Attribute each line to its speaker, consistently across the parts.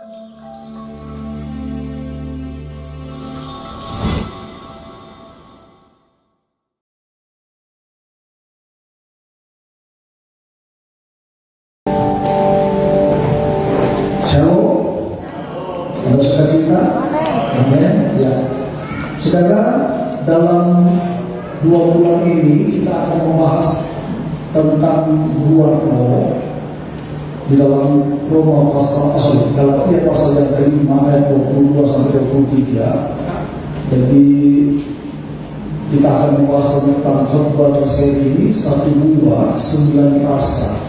Speaker 1: Shalom, ada sukacita, amin. Ya, saudara, dalam 2 bulan ini kita akan membahas tentang buah roh di dalam Roma Galatia pasal yang kelima ayat 22 sampai 23. Jadi kita akan membahas tentang khotbah tersebut ini 1 buah 9 rasa.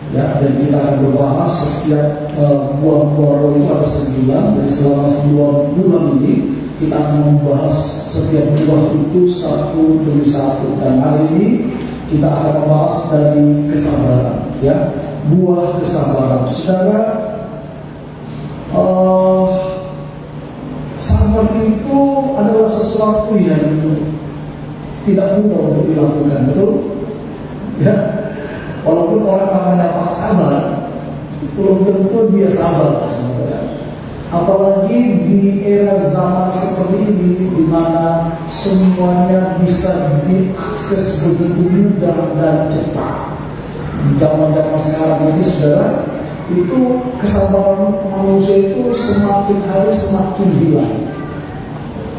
Speaker 1: Ya, jadi kita akan berbahas setiap buah-buah roh itu ada 9. Jadi selama 2 bulan ini kita akan membahas setiap buah itu satu demi satu. Dan hari ini kita akan membahas dari kesabaran, ya, buah kesabaran. Saudara, sabar itu adalah sesuatu yang tidak mudah untuk dilakukan, betul? Ya. Walaupun orang namanya Pak Sabar, belum tentu dia sabar, saudara. Apalagi di era zaman seperti ini, di mana semuanya bisa diakses begitu mudah dan cepat. Zaman-zaman sekarang ini, saudara, itu kesabaran manusia itu semakin hari semakin hilang.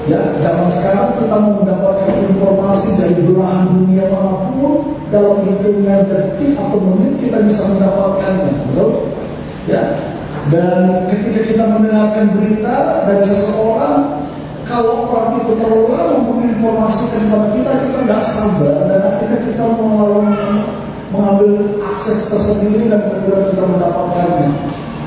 Speaker 1: Ya, zaman sekarang kita mau mendapatkan informasi dari belahan dunia manapun dalam hitungan detik atau menit kita bisa mendapatkannya, betul? Ya. Dan ketika kita mendengarkan berita dari seseorang, kalau orang itu terlalu lama menginformasikan kepada kita nggak sabar dan akhirnya kita mengambil akses tersendiri dan kemudian kita mendapatkannya.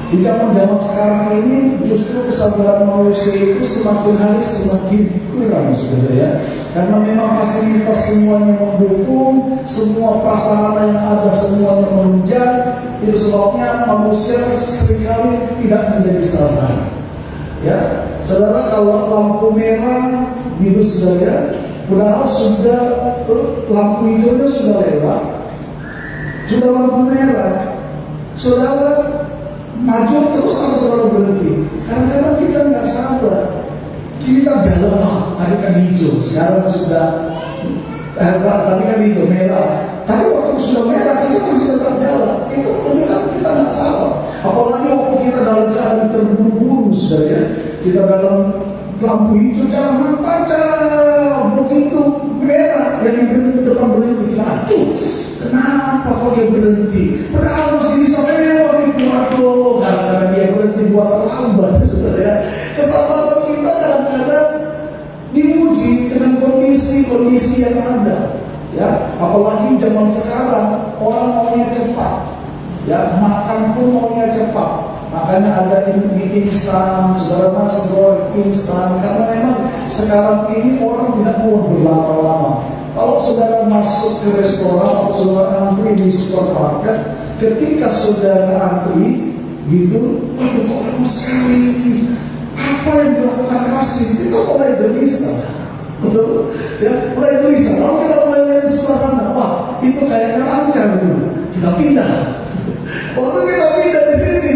Speaker 1: Di zaman-zaman sekarang ini justru kesabaran manusia itu semakin hari semakin kurang, saudara, ya. Karena memang fasilitas semuanya mendukung, semua prasarana yang ada semuanya menunjang. Itu sebabnya manusia seringkali tidak menjadi sabar. Ya, saudara, kalau lampu merah gitu, saudara, padahal sudah lampu hijaunya sudah lewat, sudah lampu merah, saudara maju terus atau selalu berhenti? Kadang-kadang kita nggak sabar. Kita jalan, tadi kan hijau, sekarang sudah tadi kan hijau, merah. Tapi waktu sudah merah kita masih tetap jalan. Itu menunjukkan kita nggak sabar. Apalagi waktu kita dalam keadaan terburu-buru, saudara, ya. Kita dalam lampu hijau jangan tajam, begitu merah yang di depan berhenti. Aduh, kenapa kok dia berhenti? Padahal masih bisa lewat itu. Aduh, karena dia berhenti buat terlambat, saudara, ya. Kesabaran kita kadang-kadang diuji dengan kondisi yang ada, ya. Apalagi zaman sekarang orang maunya cepat, ya, makan pun maunya cepat. Makanya ada mie instan, saudara, nasi goreng instan. Karena memang sekarang ini orang tidak mau berlama-lama. Kalau saudara masuk ke restoran atau saudara antri di supermarket, ketika saudara antri gitu, aduh kok lama sekali. Apa yang dilakukan kasih? Kita mulai gelisah, betul? Ya, mulai gelisah. Kalau kita mulai lihat di sebelah sana, wah, itu kayaknya lancar dulu. Kita pindah. Waktu kita pindah di sini,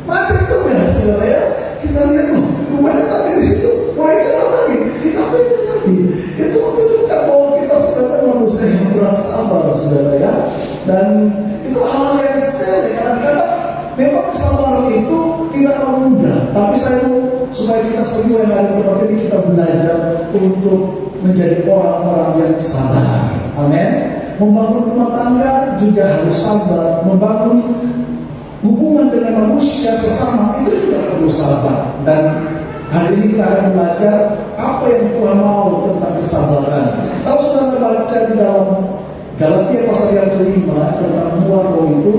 Speaker 1: macam itu ya, saudara, ya. Kita lihat tuh, rumahnya tadi di situ, mulai jalan lagi. Kita pindah lagi. Itu menunjukkan bahwa kita sebenarnya manusia yang kurang sabar, saudara, ya. Dan itu hal yang sepele. Kadang-kadang memang kesabaran itu tidaklah mudah. Tapi saya mau supaya kita semua yang ada di tempat ini kita belajar untuk menjadi orang-orang yang sabar. Amin. Membangun rumah tangga juga harus sabar. Membangun hubungan dengan manusia sesama itu juga harus sabar. Dan hari ini kita akan belajar apa yang Tuhan mau tentang kesabaran. Kalau sudah baca di dalam Galatia pasal yang kelima tentang buah roh itu,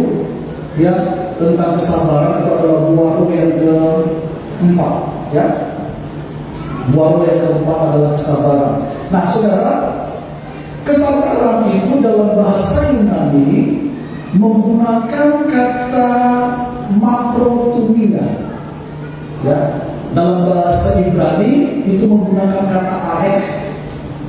Speaker 1: ya, tentang kesabaran itu adalah buah roh yang keempat, ya. Buah roh yang keempat adalah kesabaran. Nah, saudara, kesabaran itu dalam bahasa Yunani menggunakan kata makrotumia, ya. Dalam bahasa Ibrani itu menggunakan kata arek,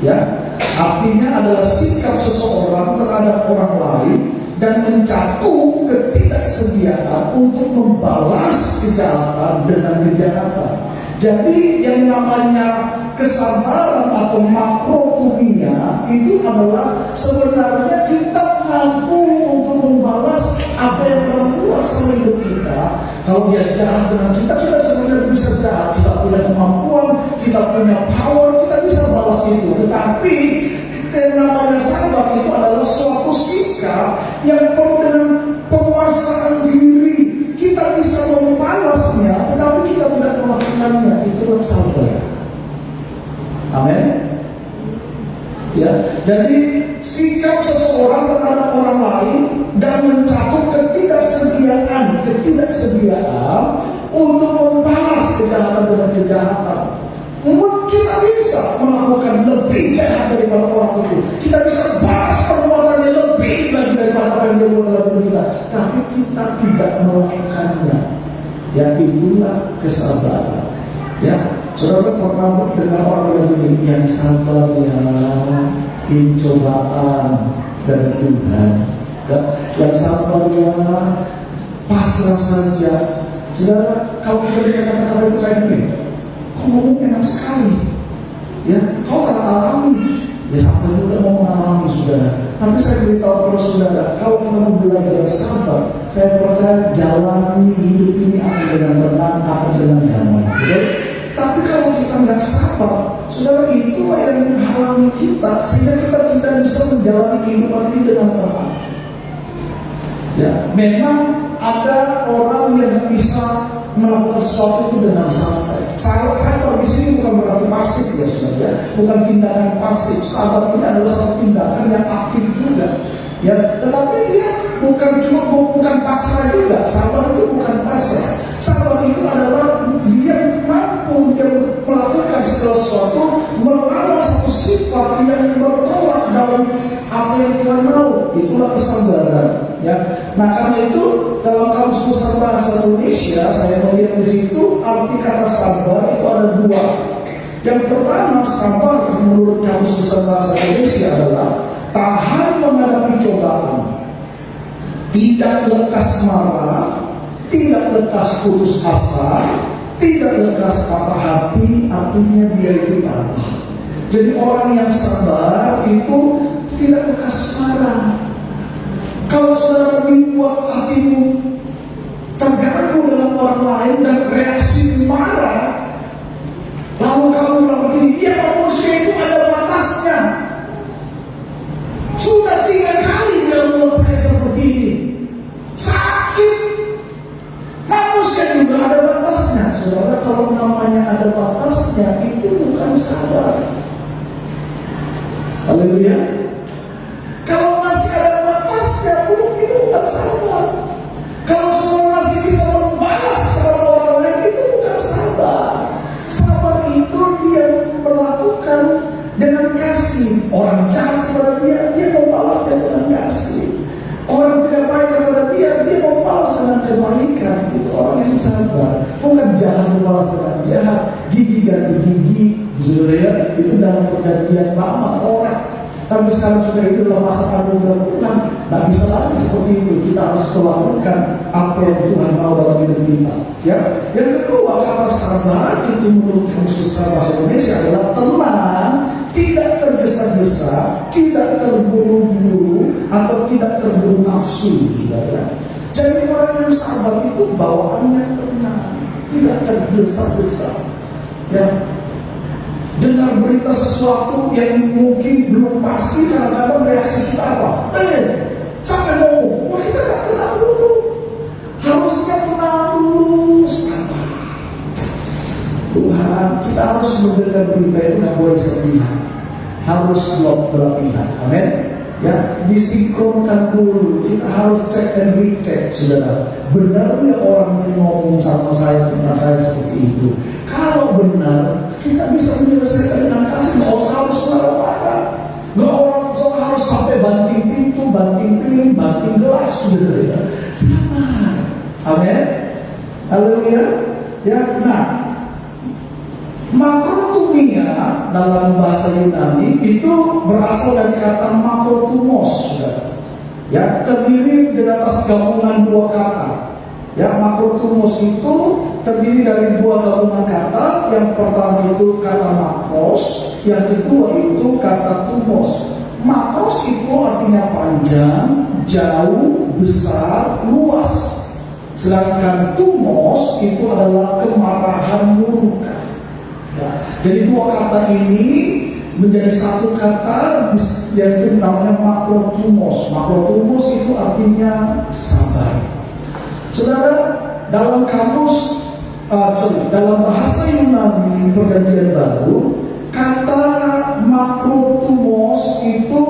Speaker 1: ya. Artinya adalah sikap seseorang terhadap orang lain dan mencatuh ketidaksediaan untuk membalas kejahatan dengan kejahatan. Jadi yang namanya kesabaran atau makrotumia itu adalah sebenarnya kita mampu untuk membalas apa yang berbuat sama hidup kita. Kalau dia jahat dengan kita, kita sebenarnya bisa jahat. Kita punya kemampuan, kita punya power, kita bisa balas itu. Tetapi yang namanya sabar itu adalah suatu sikap yang penuh dengan penguasaan diri. Kita bisa membalasnya, tetapi kita tidak melakukannya. Itulah sabar. Amin. Ya, jadi sikap seseorang terhadap orang lain dan mencatuh ketidaksediaan untuk membalas kejahatan dengan kejahatan. Kita bisa melakukan lebih jahat daripada orang itu. Kita bisa balas perbuatannya lebih lagi daripada apa yang dia buat dalam hidup kita. Tapi kita tidak melakukannya. Ya, itulah kesabaran. Ya, saudara pernah dengar orang yang yang sabar ya, ini cobaan dari Tuhan. Ya, yang sabar ya, pasrah saja. Saudara, kalau kita dengar kata-kata itu kayak gini, kok ngomong enak sekali. Ya, kau tak alami. Ya, sabar juga mau mengalami, saudara. Tapi saya beritahu kepada saudara, kalau kita mau belajar sabar, saya percaya jalan hidup ini akan dengan tenang, akan dengan damai. Betul? Tapi kalau kita nggak sabar, saudara, itulah yang menghalangi kita sehingga kita tidak bisa menjalani kehidupan ini dengan tenang. Ya, memang ada orang yang bisa melakukan sesuatu itu dengan santai. Sabar di sini bukan berarti pasif ya, saudara. Ya. Bukan tindakan pasif. Sabar ini adalah satu tindakan yang aktif juga. Ya, tetapi dia bukan pasrah juga. Sabar itu bukan pasrah. Sabar itu adalah dia mampu dia melakukan segala sesuatu melawan satu sifat yang bertolak dalam apa yang Tuhan mau. Itulah kesabaran. Ya, nah karena itu dalam Kamus Besar Bahasa Indonesia saya melihat di situ arti kata sabar itu ada dua. Yang pertama, sabar menurut Kamus Besar Bahasa Indonesia adalah tahan menghadapi cobaan, tidak lekas marah, tidak lekas putus asa, tidak lekas patah hati. Artinya dia itu tabah. Jadi orang yang sabar itu tidak lekas marah. Kalau saudara membuat hatimu terganggu dengan orang lain dan reaksi marah, lalu kamu bilang begini, ya manusia itu ada batasnya. Sudah 3 kali dia membuat saya seperti ini. Sakit. Manusia juga ada batasnya. Saudara, kalau namanya ada batasnya, itu bukan sabar. Haleluya. Kalau masih ada batasnya, itu bukan sabar. Kalau saudara masih bisa membalas kepada orang lain, itu bukan sabar. Sabar itu dia melakukan dengan kasih. Orang jahat kepada dia membalasnya dengan kasih. Orang tidak baik kepada dia membalas dengan kebaikan. Itu orang yang sabar. Bukan jahat membalas dengan jahat, gigi ganti gigi. Saudara, itu dalam perjanjian lama orang. Tapi sekarang sudah itu dalam masa anugerah Tuhan, tidak bisa lagi seperti itu. Kita harus melakukan apa yang Tuhan mau dalam hidup kita. Ya, yang kedua, kata sabar itu menurut Kamus Besar Bahasa Indonesia adalah tenang, tidak tergesa-gesa, tidak terburu-buru atau tidak terburu nafsu. Ya. Jadi orang yang sabar itu bawaannya tenang, tidak tergesa-gesa. Ya. Dengar berita sesuatu yang mungkin belum pasti, kadang-kadang reaksi kita apa? Sampai ngomong, kita gak tenang dulu. Harusnya tenang dulu, sabar. Tuhan, kita harus mendengar berita itu gak boleh sepihak. Harus berpihak, amin. Ya, disinkronkan dulu. Kita harus cek dan recheck, saudara. Benar ya orang ini ngomong sama saya tentang saya seperti itu. Kalau benar, kita bisa menyelesaikan dengan kasih. Nggak usah harus marah-marah. Nggak orang harus pakai banting pintu, banting piring, banting gelas, saudara. Ya, sabar. Amin. Haleluya. Ya, nah, makrotumia dalam bahasa Yunani itu berasal dari kata makrotumos, saudara. Ya, terdiri dari atas gabungan dua kata. Ya, makrotumos itu terdiri dari dua gabungan kata. Yang pertama itu kata makros, yang kedua itu kata tumos. Makros itu artinya panjang, jauh, besar, luas. Sedangkan tumos itu adalah kemarahan, murka. Ya, jadi dua kata ini menjadi satu kata yaitu namanya makrotumos. Makrotumos itu artinya sabar. Saudara, dalam kamus dalam bahasa Yunani Perjanjian Baru, kata makrotumos itu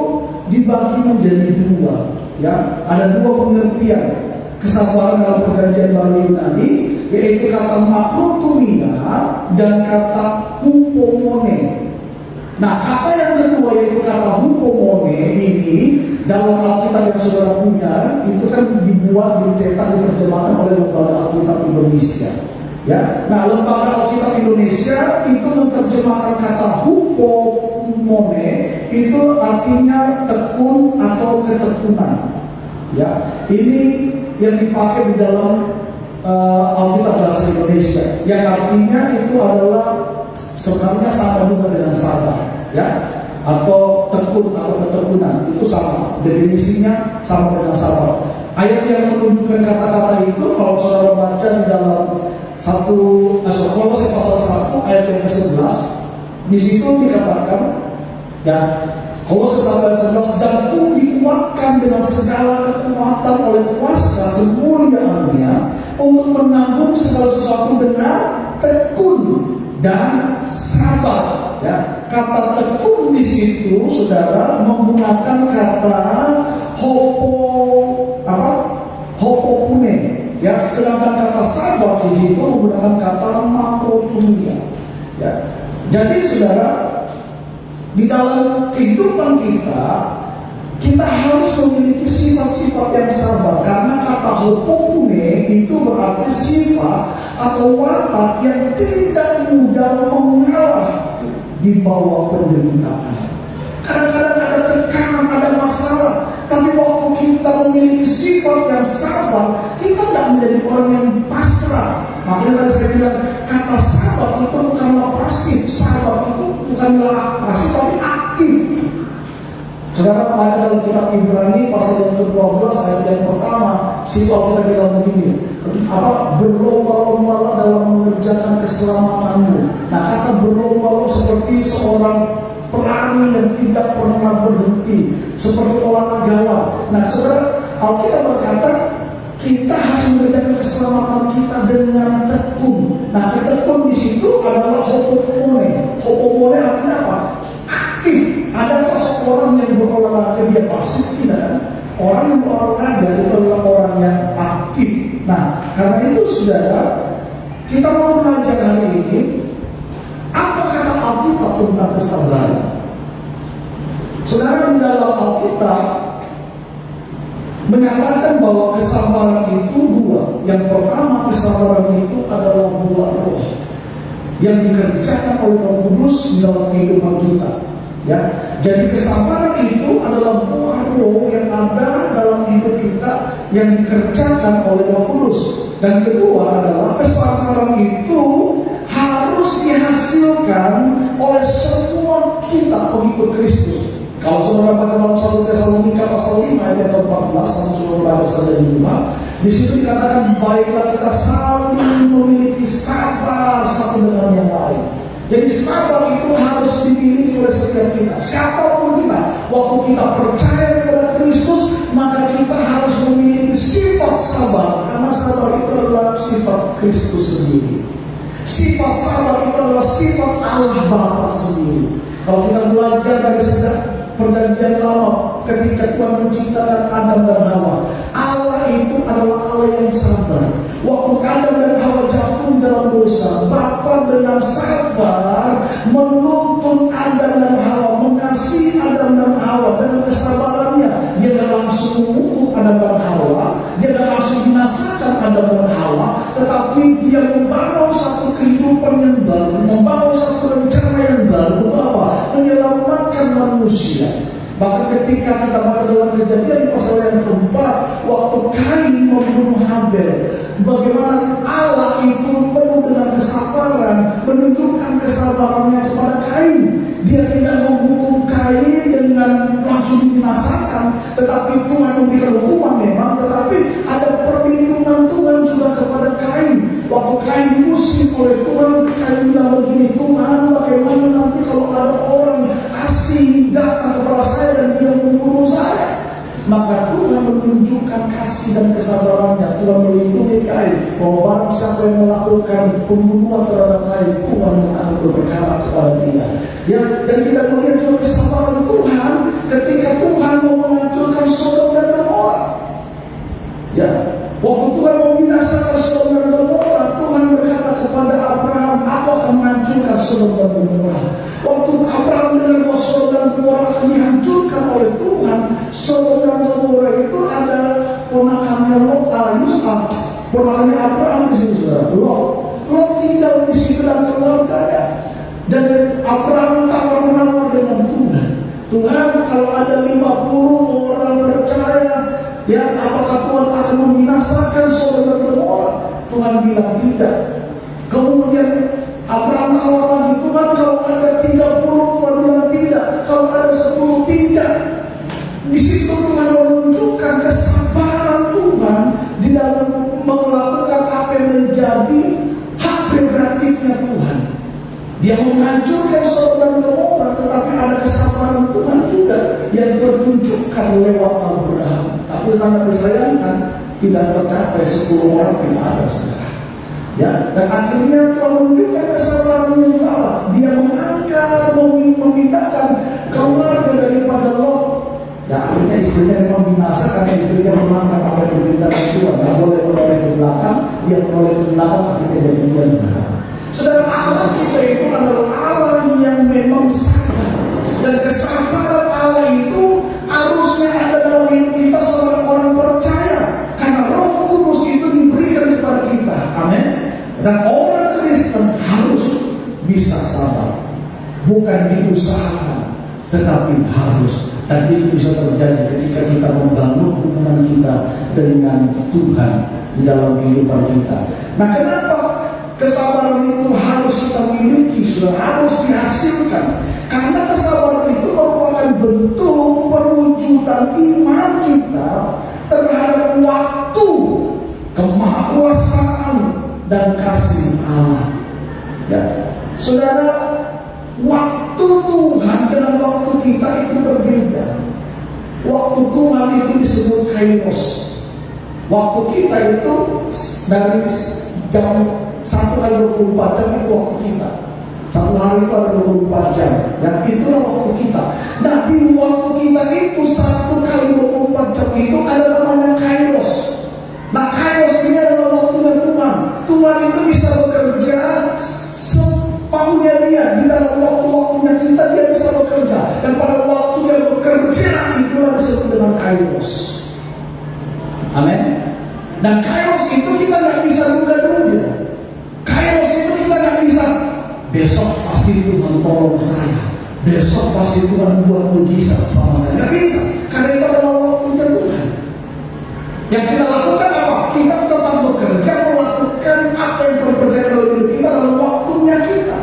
Speaker 1: dibagi menjadi dua. Ya, ada dua pengertian kesabaran dalam Perjanjian Baru Yunani, yaitu kata makrotumia dan kata hupomone. Nah, kata yang kedua yaitu kata hupomone ini dalam Alkitab yang saudara punya itu kan dibuat, dicetak, diterjemahkan oleh Lembaga Alkitab Indonesia. Ya, nah Lembaga Alkitab Indonesia itu menerjemahkan kata hupomone itu artinya tekun atau ketekunan. Ya, ini yang dipakai di dalam Alkitab bahasa Indonesia, yang artinya itu adalah sebenarnya sama juga dengan sabar, ya, atau tekun atau ketekunan, itu sama, definisinya sama dengan sabar. Ayat yang menunjukkan kata-kata itu kalau saudara baca di dalam Kolose pasal 1 ayat yang ke-11, di situ dikatakan, ya, Kolose 1 ayat 11, dan ku dikuatkan dengan segala kekuatan oleh kuasa kemuliaan-Nya untuk menanggung segala sesuatu dengan tekun dan sabar. Ya, kata tekun di situ, saudara, menggunakan kata hopopune. Ya, sedangkan kata sabar di situ menggunakan kata makrotumia. Ya, jadi saudara, di dalam kehidupan kita harus memiliki sifat-sifat yang sabar, karena kata hopopune itu berarti sifat atau watak yang tidak mudah mengalah di bawah penderitaan. Kadang-kadang ada tekanan, ada masalah, tapi waktu kita memiliki sifat yang sabar, kita tidak menjadi orang yang pasrah. Makanya tadi saya bilang, kata sabar itu bukanlah pasif, sabar itu bukanlah pasif, tapi aktif. Saudara baca dalam kitab Ibrani pasal yang ke-12 ayat yang pertama, situ kita bilang begini, berlomba-lombalah dalam mengerjakan keselamatanmu. Nah, kata berlomba seperti seorang pelari yang tidak pernah berhenti, seperti olahragawan. Nah, saudara, Alkitab berkata kita harus mengerjakan keselamatan kita dengan tekun. Nah, tekun di situ adalah hopomone. Hopomone artinya apa? Aktif. Ada seorang yang berolahraga dia pasif? Tidak. Orang yang berolahraga itu adalah orang yang aktif. Nah, karena itu saudara, kita mau belajar hari ini apa kata Alkitab tentang kesabaran. Saudara, di dalam Alkitab menyatakan bahwa kesabaran itu dua. Yang pertama, kesabaran itu adalah buah roh yang dikerjakan oleh Roh Kudus dalam kehidupan kita. Ya, jadi kesabaran itu adalah buah roh yang ada dalam hidup kita yang dikerjakan oleh Roh Kudus. Dan kedua adalah kesabaran itu harus dihasilkan oleh semua kita pengikut Kristus. Kalau saudara baca dalam 1 Tesalonika pasal 5 ayat 14, kalau saudara baca saja di rumah, di situ dikatakan baiklah kita saling memiliki sabar satu dengan yang lain. Jadi sabar itu harus dimiliki oleh setiap kita, siapapun kita. Waktu kita percaya kepada Kristus, maka kita harus memiliki sifat sabar, karena sabar itu adalah sifat Kristus sendiri. Sifat sabar itu adalah sifat Allah Bapa sendiri. Kalau kita belajar dari sejak Perjanjian Lama, ketika Tuhan menciptakan Adam dan Hawa, Allah itu adalah Allah yang sabar. Waktu Adam dan Hawa jatuh dalam dosa, Bapa dengan sabar menuntun Adam dan Hawa, mengasihi Adam dan Hawa dengan kesabarannya. Dia tidak langsung mengutuk Adam dan Hawa, dia tidak langsung binasakan Adam dan Hawa, tetapi dia membangun satu kehidupan yang baru, membangun satu rencana yang baru, bahwa menyelamatkan manusia. Bahkan ketika kita baca dalam Kejadian pasal yang keempat, waktu Kain membunuh Habel, bagaimana Allah itu penuh dengan kesabaran, menunjukkan kesabarannya kepada Kain. Dia tidak menghukum Kain dengan langsung dibinasakan, tetapi Tuhan memberikan hukuman memang, tetapi ada perlindungan Tuhan juga kepada Kain. Waktu Kain diusir oleh Tuhan, Kain bilang begini, Tuhan bagaimana nanti kalau ada orang asing datang kepada saya dan dia membunuh saya. Maka Tuhan menunjukkan kasih dan kesabarannya. Tuhan melindungi Kain, bahwa barang siapa yang melakukan pembunuhan terhadap Kain, Tuhan yang akan berperkara kepada dia. Ya, dan kita melihat juga kesabaran Tuhan ketika Tuhan mau menghancurkan Sodom dan Gomora. Ya, waktu Tuhan mau membinasakan Sodom dan Gomora, Tuhan berkata kepada Abraham, aku akan menghancurkan Sodom dan Gomora. Waktu Abraham mendengar bahwa Sodom dan Gomora akan dihancurkan oleh Tuhan, Sodom dan Gomora itu adalah ponakannya Lot, ponakannya Abraham di sini, saudara. Lot tinggal di situ dan keluarganya. Dan Abraham tawar-menawar dengan Tuhan. Tuhan, kalau ada 50 orang percaya, ya apakah Tuhan akan membinasakan Sodom dan Gomora? Tuhan bilang tidak. Kemudian Abraham tawar lagi, Tuhan kalau ada 30, Tuhan bilang tidak. Kalau ada 10, tidak. Di situ Tuhan menunjukkan kesabaran Tuhan di dalam melakukan apa yang menjadi hak prerogatifnya Tuhan. Dia menghancurkan Sodom dan Gomora, tetapi ada kesabaran Tuhan juga yang ditunjukkan lewat Abraham. Tapi sangat disayangkan, tidak tercapai 10 orang, tidak ada, saudara. Ya, dan akhirnya Tuhan menunjukkan kesabarannya juga Allah. Dia mengangkat, memindahkan keluarga daripada Lot. Ya, akhirnya istrinya memang binasa karena istrinya melanggar apa yang diberitakan Tuhan. Tidak boleh menoleh ke belakang, dia menoleh ke belakang, akhirnya jadi dia negara. Saudara, Allah kita itu adalah Allah yang memang sabar. Dan kesabaran Allah itu harusnya ada dalam hidup kita sebagai orang percaya. Karena Roh Kudus itu diberikan kepada kita. Amin. Dan orang Kristen harus bisa sabar. Bukan diusahakan, tetapi harus. Dan itu bisa terjadi ketika kita membangun hubungan kita dengan Tuhan di dalam kehidupan kita. Nah, kenapa kesabaran itu harus kita miliki, sudah harus dihasilkan? Karena kesabaran itu merupakan bentuk perwujudan iman kita terhadap waktu, kemahakuasaan dan kasih Allah. Ya, saudara, waktu Tuhan dengan waktu kita itu berbeda. Waktu Tuhan itu disebut kairos. Waktu kita itu dari jam 1 kali 24 jam itu waktu kita. Satu hari itu ada 24 jam. Ya, itulah waktu kita. Nah, di waktu kita itu 1 kali 24 jam itu ada namanya kairos. Nah, kairos ini adalah waktunya Tuhan. Tuhan itu bisa bekerja semaunya dia. Di dalam waktu-waktunya kita dia bisa bekerja. Dan pada waktu dia bekerja itulah disebut dengan kairos. Amin. Dan kairos itu kita nggak bisa duga-duga. Kairos itu kita nggak bisa, besok pasti Tuhan tolong saya, besok pasti Tuhan buat mujizat sama saya. Nggak bisa, karena itu adalah waktunya Tuhan. Yang kita lakukan apa? Kita tetap bekerja, melakukan apa yang terpercaya dalam hidup kita dalam waktunya kita.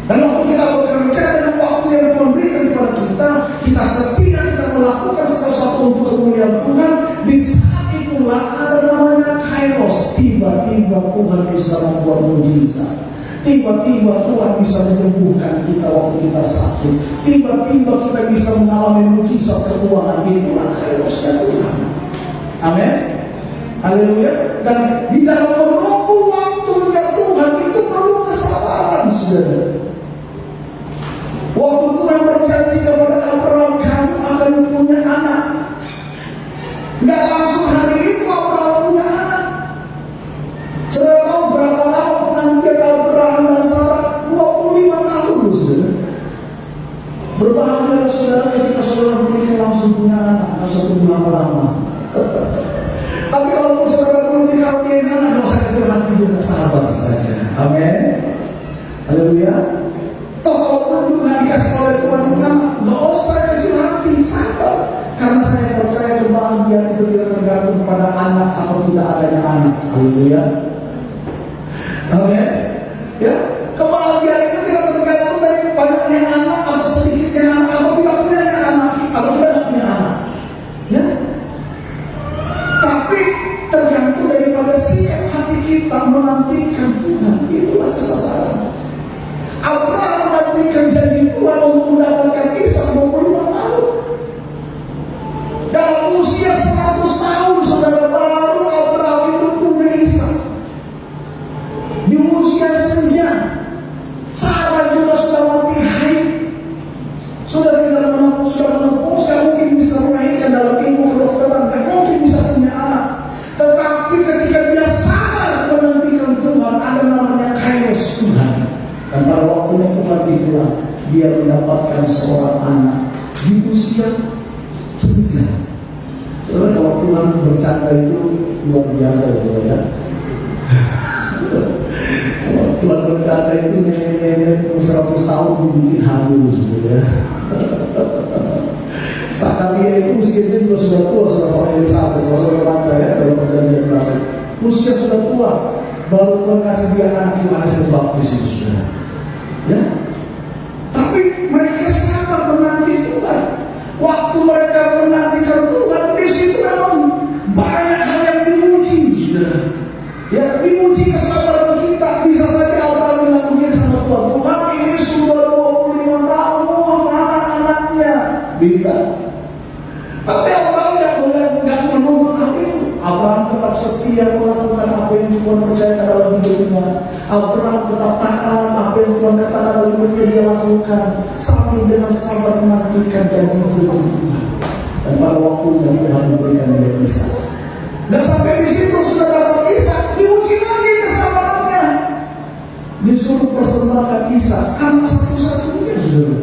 Speaker 1: Dan waktu kita bekerja dengan waktu yang Tuhan berikan kepada kita, kita setia, kita melakukan sesuatu untuk kemuliaan Tuhan. Di saat itulah ada namanya kairos. Tiba-tiba Tuhan bisa membuat mujizat. Tiba-tiba Tuhan bisa menyembuhkan kita waktu kita sakit. Tiba-tiba kita bisa mengalami mujizat keuangan. Itulah kairosnya Tuhan. Amin. Haleluya. Dan di dalam menunggu waktunya Tuhan itu perlu kesabaran, saudara. Waktu Tuhan berjanji kepada Abraham, kamu akan punya anak. Nggak langsung hari itu Abraham punya anak. Saudara tahu berapa lama penantian Abraham dan Sarah? 25 tahun, saudara. Berbahagia saudara ketika saudara menikah langsung punya anak, nggak usah tunggu lama-lama. Tapi kalau saudara belum dikaruniai anak, nggak usah kecil hati juga, sabar saja. Amin. Haleluya. Toh kalau juga dikasih oleh Tuhan anak, nggak usah kecil hati. anak. Haleluya. Amin. Ya, kebahagiaan itu tidak tergantung dari banyaknya anak atau sedikitnya anak atau tidak punya anak atau tidak punya anak. Ya. Tapi tergantung daripada siap hati kita menantikan Tuhan. Itulah kesabaran. Abraham menantikan janji Tuhan untuk mendapatkan Ishak 25 tahun. Dalam usia 100 tahun, saudara, baru Abraham itu punya Ishak. Di usia senja, Sarah juga sudah mati haid, sudah tidak mungkin bisa melahirkan dalam ilmu kedokteran, dan mungkin bisa punya anak. Tetapi ketika dia sabar menantikan Tuhan, ada namanya kairos Tuhan. Dan pada waktunya Tuhan itulah dia mendapatkan seorang anak di usia senja. Saudara, kalau Tuhan bercanda itu luar biasa, saudara ya. Kalau Tuhan bercanda itu nenek-nenek 100 tahun mungkin hamil, saudara. Sakaria itu usianya juga sudah tua, saudara Elisabeth. Kalau saudara baca ya dalam perjanjian baru, usia sudah tua, baru Tuhan kasih dia anak Yohanes Pembaptis itu, saudara. Ya, tapi mereka sabar menanti Tuhan. Waktu mereka menantikan Tuhan, di situ memang banyak hal yang diuji, saudara. Ya, diuji kesabaran kita. Bisa saja Abraham bilang begini sama Tuhan, Tuhan ini sudah 25 tahun anak-anaknya. Bisa. Tapi Abraham nggak menuntut hal itu. Abraham tetap setia melakukan apa yang Tuhan percayakan dalam hidupnya. Abraham tetap taat apa yang Tuhan katakan dalam hidupnya dia lakukan, sambil dengan sabar menantikan janji Tuhan. Dan pada waktunya Tuhan memberikan dia Ishak. Dan sampai di situ sudah dapat Ishak, diuji lagi kesabarannya. Disuruh persembahkan Ishak, anak satu-satunya, saudara.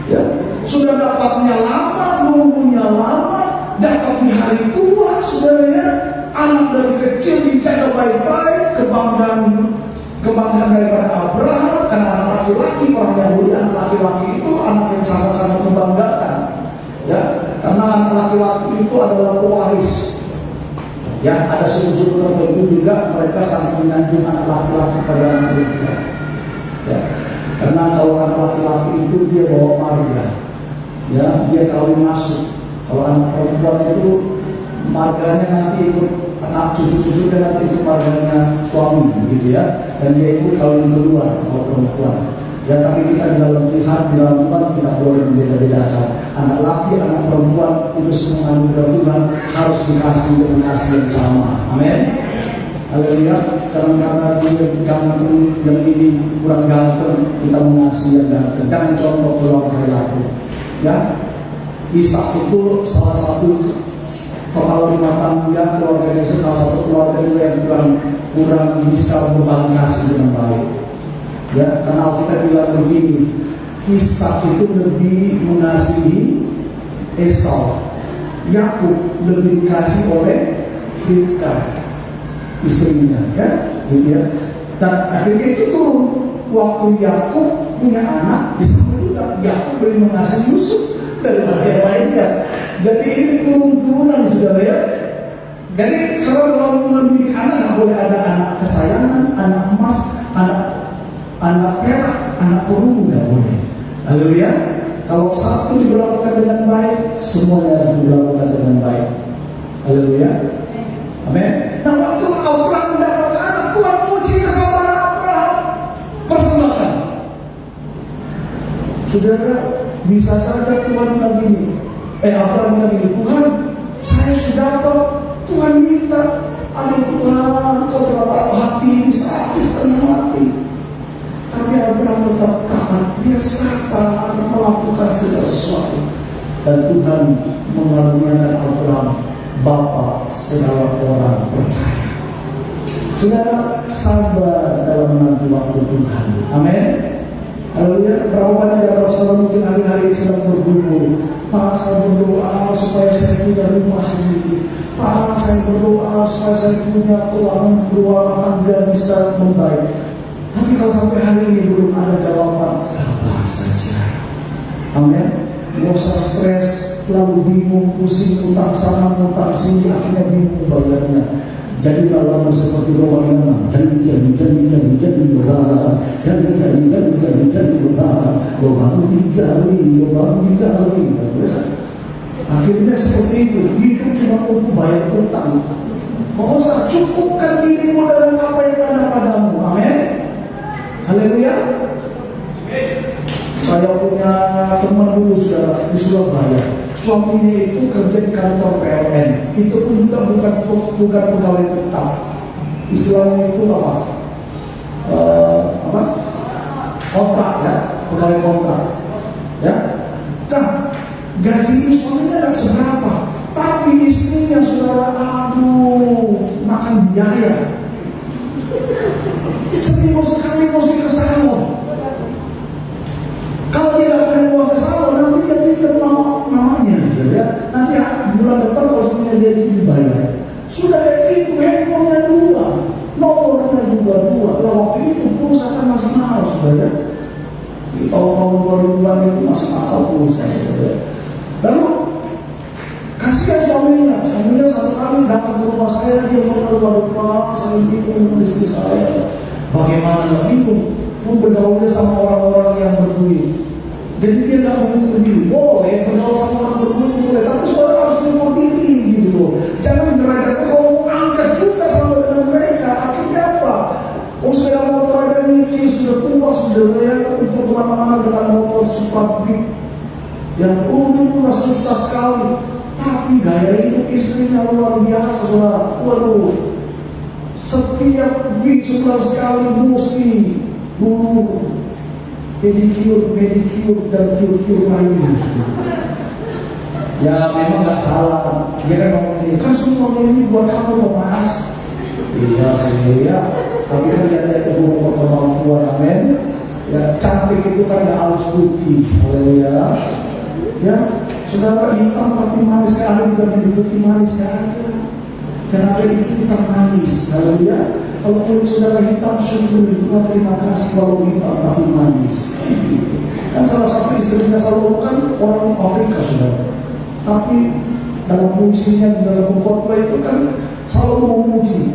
Speaker 1: Ya, sudah dapatnya lama, nunggunya lama, dapat di hari tua, saudara ya. Anak dari kecil dijaga baik-baik, kebanggaan daripada Abraham, karena anak laki-laki, orang Yahudi, anak laki-laki itu anak yang sangat-sangat membanggakan. Ya, karena anak laki-laki itu adalah pewaris. Ya, ada suku-suku tertentu juga mereka sangat menyanjung anak laki-laki pada anak perempuan. Ya, karena kalau anak laki-laki itu dia bawa marga, ya, dia kawin masuk. Kalau anak perempuan itu marganya nanti ikut anak cucu-cucunya, nanti ikut marganya suami, gitu ya. Dan dia itu kawin kedua kalau perempuan. Ya, tapi kita di dalam Tuhan tidak boleh membeda-bedakan. Anak laki, anak perempuan itu semua anugerah Tuhan harus dikasih dengan kasih yang sama. Amin. Haleluya. Karena dia ganteng, yang ini kurang ganteng, kita mengasihi yang ganteng. Jangan contoh keluarga Yakub. Ya, Ishak itu salah satu kepala rumah tangga keluarga Yesus, salah satu keluarga juga yang kurang bisa berbagi kasih dengan baik. Ya, karena kita bilang begini, Ishak itu lebih mengasihi Esau, Yakub lebih dikasih oleh Ribka, istrinya, ya, gitu ya. Dan akhirnya itu turun waktu Yakub punya anak, di sana juga Yakub lebih mengasihi Yusuf daripada yang lainnya. Jadi ini turun-turunan, saudara ya. Jadi saudara kalau memilih anak, boleh ada anak kesayangan, anak emas, anak perak, anak perunggu, nggak boleh. Haleluya. Kalau satu diberlakukan dengan baik, semuanya harus diberlakukan dengan baik. Haleluya. Amin. Nah, waktu Abraham mendapat anak, Tuhan uji kesabaran Abraham. Persembahkan. Saudara, bisa saja Tuhan bilang gini, Abraham bilang gini, Tuhan, saya sudah dapat. Tuhan minta, aduh Tuhan, kau telah tahu hati ini sakit setengah mati. Tapi Abraham tetap taat, dia sabar melakukan segala sesuatu. Dan Tuhan mengaruniakan Abraham bapa segala orang percaya. Saudara, sabar dalam menanti waktu Tuhan. Amin. Haleluya. Berapa banyak di atas saudara mungkin hari-hari sedang bergumul, Pak, saya berdoa supaya saya punya rumah sendiri. Pak, saya berdoa supaya saya punya keuangan rumah tangga bisa membaik. Tapi kalau sampai hari ini belum ada jawaban, sabar saja. Amin. Gak usah stres, lalu bingung, pusing, utang sana, utang sini, akhirnya bingung bayarnya. Jadi lama seperti roh irama. Jadi lubang digali. Akhirnya seperti itu. Hidup cuma untuk bayar utang. Kau usah cukupkan dirimu dengan apa yang ada padamu. Amin. Haleluya. Saya punya teman dulu sudah di Surabaya. Suaminya itu kerja di kantor PLN. Itu pun juga bukan pegawai tetap. Istilahnya itu apa? Kontrak ya, pegawai kontrak. Ya. Nah, gaji suaminya tidak seberapa. Tapi istrinya saudara, makan biaya. Seminggu sekali mesti ke salon. Kalau dia tidak punya uang ke salon, nanti dia pinjam mamanya, ya. Nanti bulan depan kalau semuanya dia dibayar. Sudah kayak gitu, handphonenya 2, nomornya juga 2. Kalau waktu itu pulsa kan masih mahal, sudah ya. Di tahun-tahun 2000-an itu masih mahal pulsa, sudah. Lalu kasihan suaminya satu kali datang ke rumah saya, dia lupa, saya bingung dengan istri saya. Bagaimana nggak bingung? Bergaulnya sama orang-orang yang berduit. Jadi dia nggak mengukur diri. Boleh bergaul sama orang berduit boleh, tapi saudara harus mengukur diri gitu loh. Jangan mereka kalau angkat juga sama dengan mereka. Akhirnya apa? Sepeda motor aja nyuci sudah tua sudah ya, untuk kemana-mana dengan motor super big. Yang itu susah sekali. Tapi gaya hidup istrinya luar biasa, saudara. Waduh, setiap sebulan sekali mesti dulu pedicure dan cure lainnya. Ya memang nggak salah. Dia kan ngomong ini, kan semuanya ini buat kamu loh mas. Iya sih ya. Tapi kan lihat hubungan kemampuan, amin. Ya cantik itu kan nggak harus putih, haleluya. Ya, saudara hitam tapi manis sekali bukan jadi putih manis sekali. Kenapa itu hitam manis? Haleluya. Kalau kulit saudara hitam, syukur Tuhan, terima kasih kalau hitam tapi manis. Kan salah satu istrinya Salomo kan orang Afrika saudara. Tapi dalam puisinya dalam khotbah itu kan Salomo memuji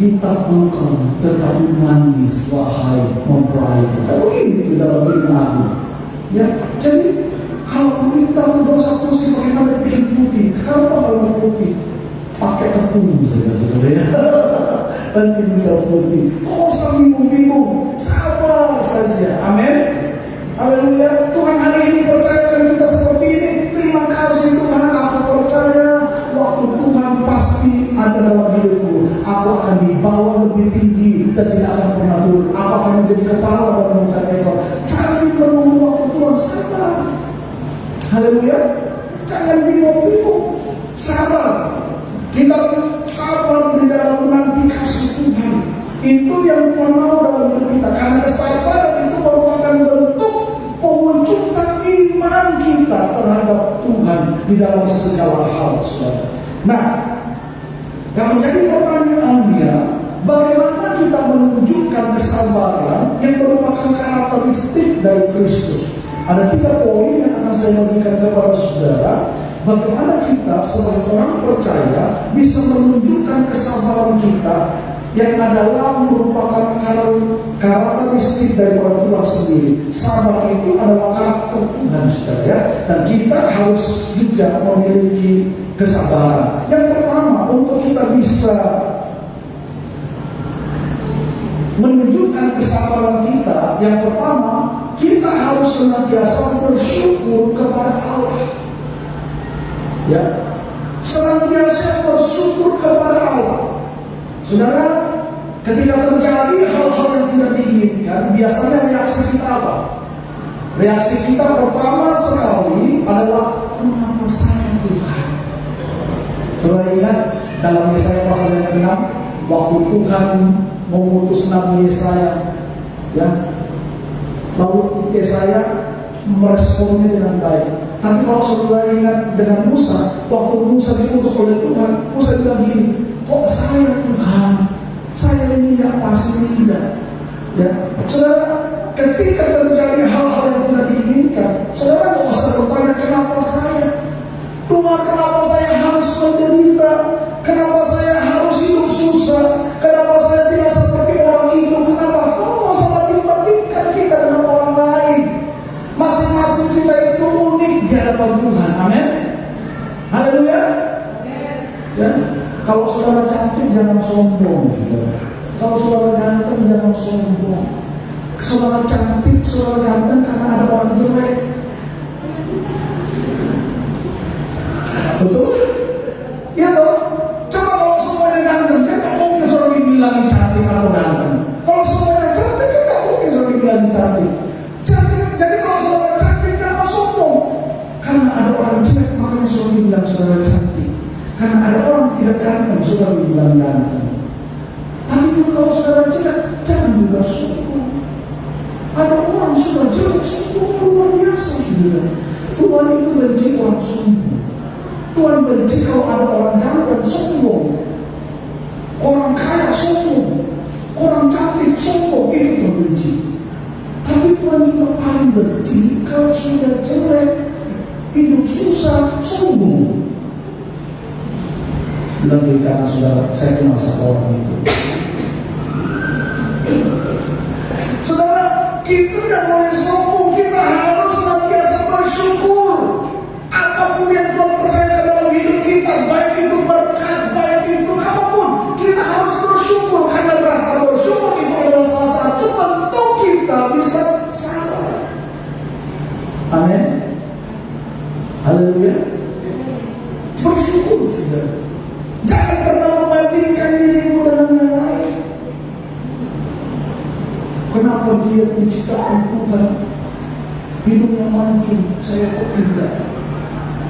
Speaker 1: hitam engkau tetapi manis wahai mempelai. Kalau ini dalam firman aku. Ya, jadi kalau hitam dosa putih bagaimana bikin putih? Kenapa kalau putih? Pakai tepung saja saudara ya. Nanti bisa putih. Oh, bingung, sabar saja. Amin. Haleluya. Tuhan hari ini percayakan kita seperti ini. Terima kasih Tuhan. Aku percaya waktu Tuhan pasti ada dalam hidupku. Aku akan dibawa lebih tinggi dan tidak akan pernah turun. Aku akan menjadi kepala dan bukan ekor. Jangan menunggu waktu Tuhan, sabar. Haleluya. Jangan bingung. Sabar. Kita sabar di dalam menanti kasih Tuhan. Itu yang Tuhan mau dalam hidup kita. Karena kesabaran itu merupakan bentuk pewujudan iman kita terhadap Tuhan di dalam segala hal. Nah, yang menjadi pertanyaannya, bagaimana kita menunjukkan kesabaran yang merupakan karakteristik dari Kristus? Ada 3 poin yang akan saya berikan kepada saudara. Bagaimana kita sebagai orang percaya bisa menunjukkan kesabaran kita yang adalah merupakan karakteristik daripada Tuhan sendiri. Sabar itu adalah karakter Tuhan, saudara ya. Dan kita harus juga memiliki kesabaran. Yang pertama, untuk kita bisa menunjukkan kesabaran kita, yang pertama kita harus senantiasa bersyukur kepada Allah. Ya, senantiasa bersyukur kepada Allah. Saudara, ketika terjadi hal-hal yang tidak diinginkan, biasanya reaksi kita apa? Reaksi kita pertama sekali adalah kenapa saya Tuhan? Saudara ingat dalam Yesaya pasal yang ke-6, waktu Tuhan mengutus Nabi Yesaya, ya, lalu Yesaya meresponnya dengan baik. Tapi kalau saudara ingat dengan Musa, waktu Musa diutus oleh Tuhan, Musa bilang gini, kok saya Tuhan? Saya ini tidak pasti tidak. Ya, saudara, ketika terjadi hal-hal yang tidak diinginkan, saudara tidak usah bertanya kenapa saya? Tuhan, kenapa saya harus menderita? Kenapa saya harus hidup susah? susah? Kenapa saya tidak seperti orang itu? Kenapa? Kamu mau sama dibandingkan kita dengan orang lain. Masing-masing kita itu unik di hadapan Tuhan. Amin. Haleluya. Ya, kalau saudara cantik jangan sombong, saudara. Kalau saudara ganteng jangan sombong. Saudara cantik, saudara ganteng karena ada orang jelek. Betul? Ya toh? Coba kalau semuanya ganteng, kan gak mungkin saudara dibilang cantik atau ganteng. Kalau semuanya cantik, kan gak mungkin saudara dibilang cantik. Jadi kalau saudara cantik jangan sombong. Karena ada orang jelek, makanya saudara dibilang saudara cantik. Karena ada orang tidak ganteng, saudara dibilang ganteng. Tapi juga kalau saudara jelek, jangan juga sombong. Ada orang sudah jelek, sombong luar biasa, saudara. Tuhan itu benci orang sombong. Tuhan benci kalau ada orang ganteng sombong, orang kaya sombong, orang cantik sombong, itu Tuhan benci. Tapi Tuhan juga paling benci kalau sudah jelek, hidup susah, sombong. Bilang karena saudara, saya kenal satu orang itu. Saudara, kita tidak boleh sombong, kita harus senantiasa bersyukur. Apapun yang Tuhan percayakan dalam hidup kita, baik itu berkat, baik itu apapun, kita harus bersyukur. Karena rasa bersyukur itu adalah salah satu bentuk kita bisa sabar. Amin. Haleluya. Bersyukur, saudara. Jangan pernah membandingkan dirimu dengan yang lain. Kenapa dia diciptakan Tuhan hidungnya mancung, saya kok tidak?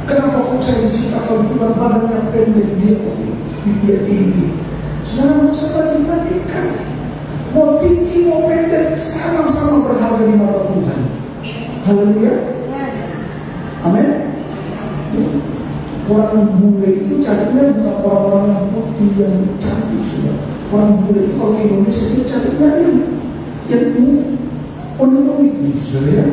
Speaker 1: Kenapa kok saya diciptakan Tuhan badannya pendek, dia tinggi? Saudara, tidak usah dibandingkan. Mau tinggi mau pendek sama-sama berharga di mata Tuhan. Haleluya. Amin. Orang bule itu carinya bukan orang-orang yang putih yang cantik, sudah. Orang bule itu kalau ke Indonesia dia carinya yang unik-unik, saudara ya.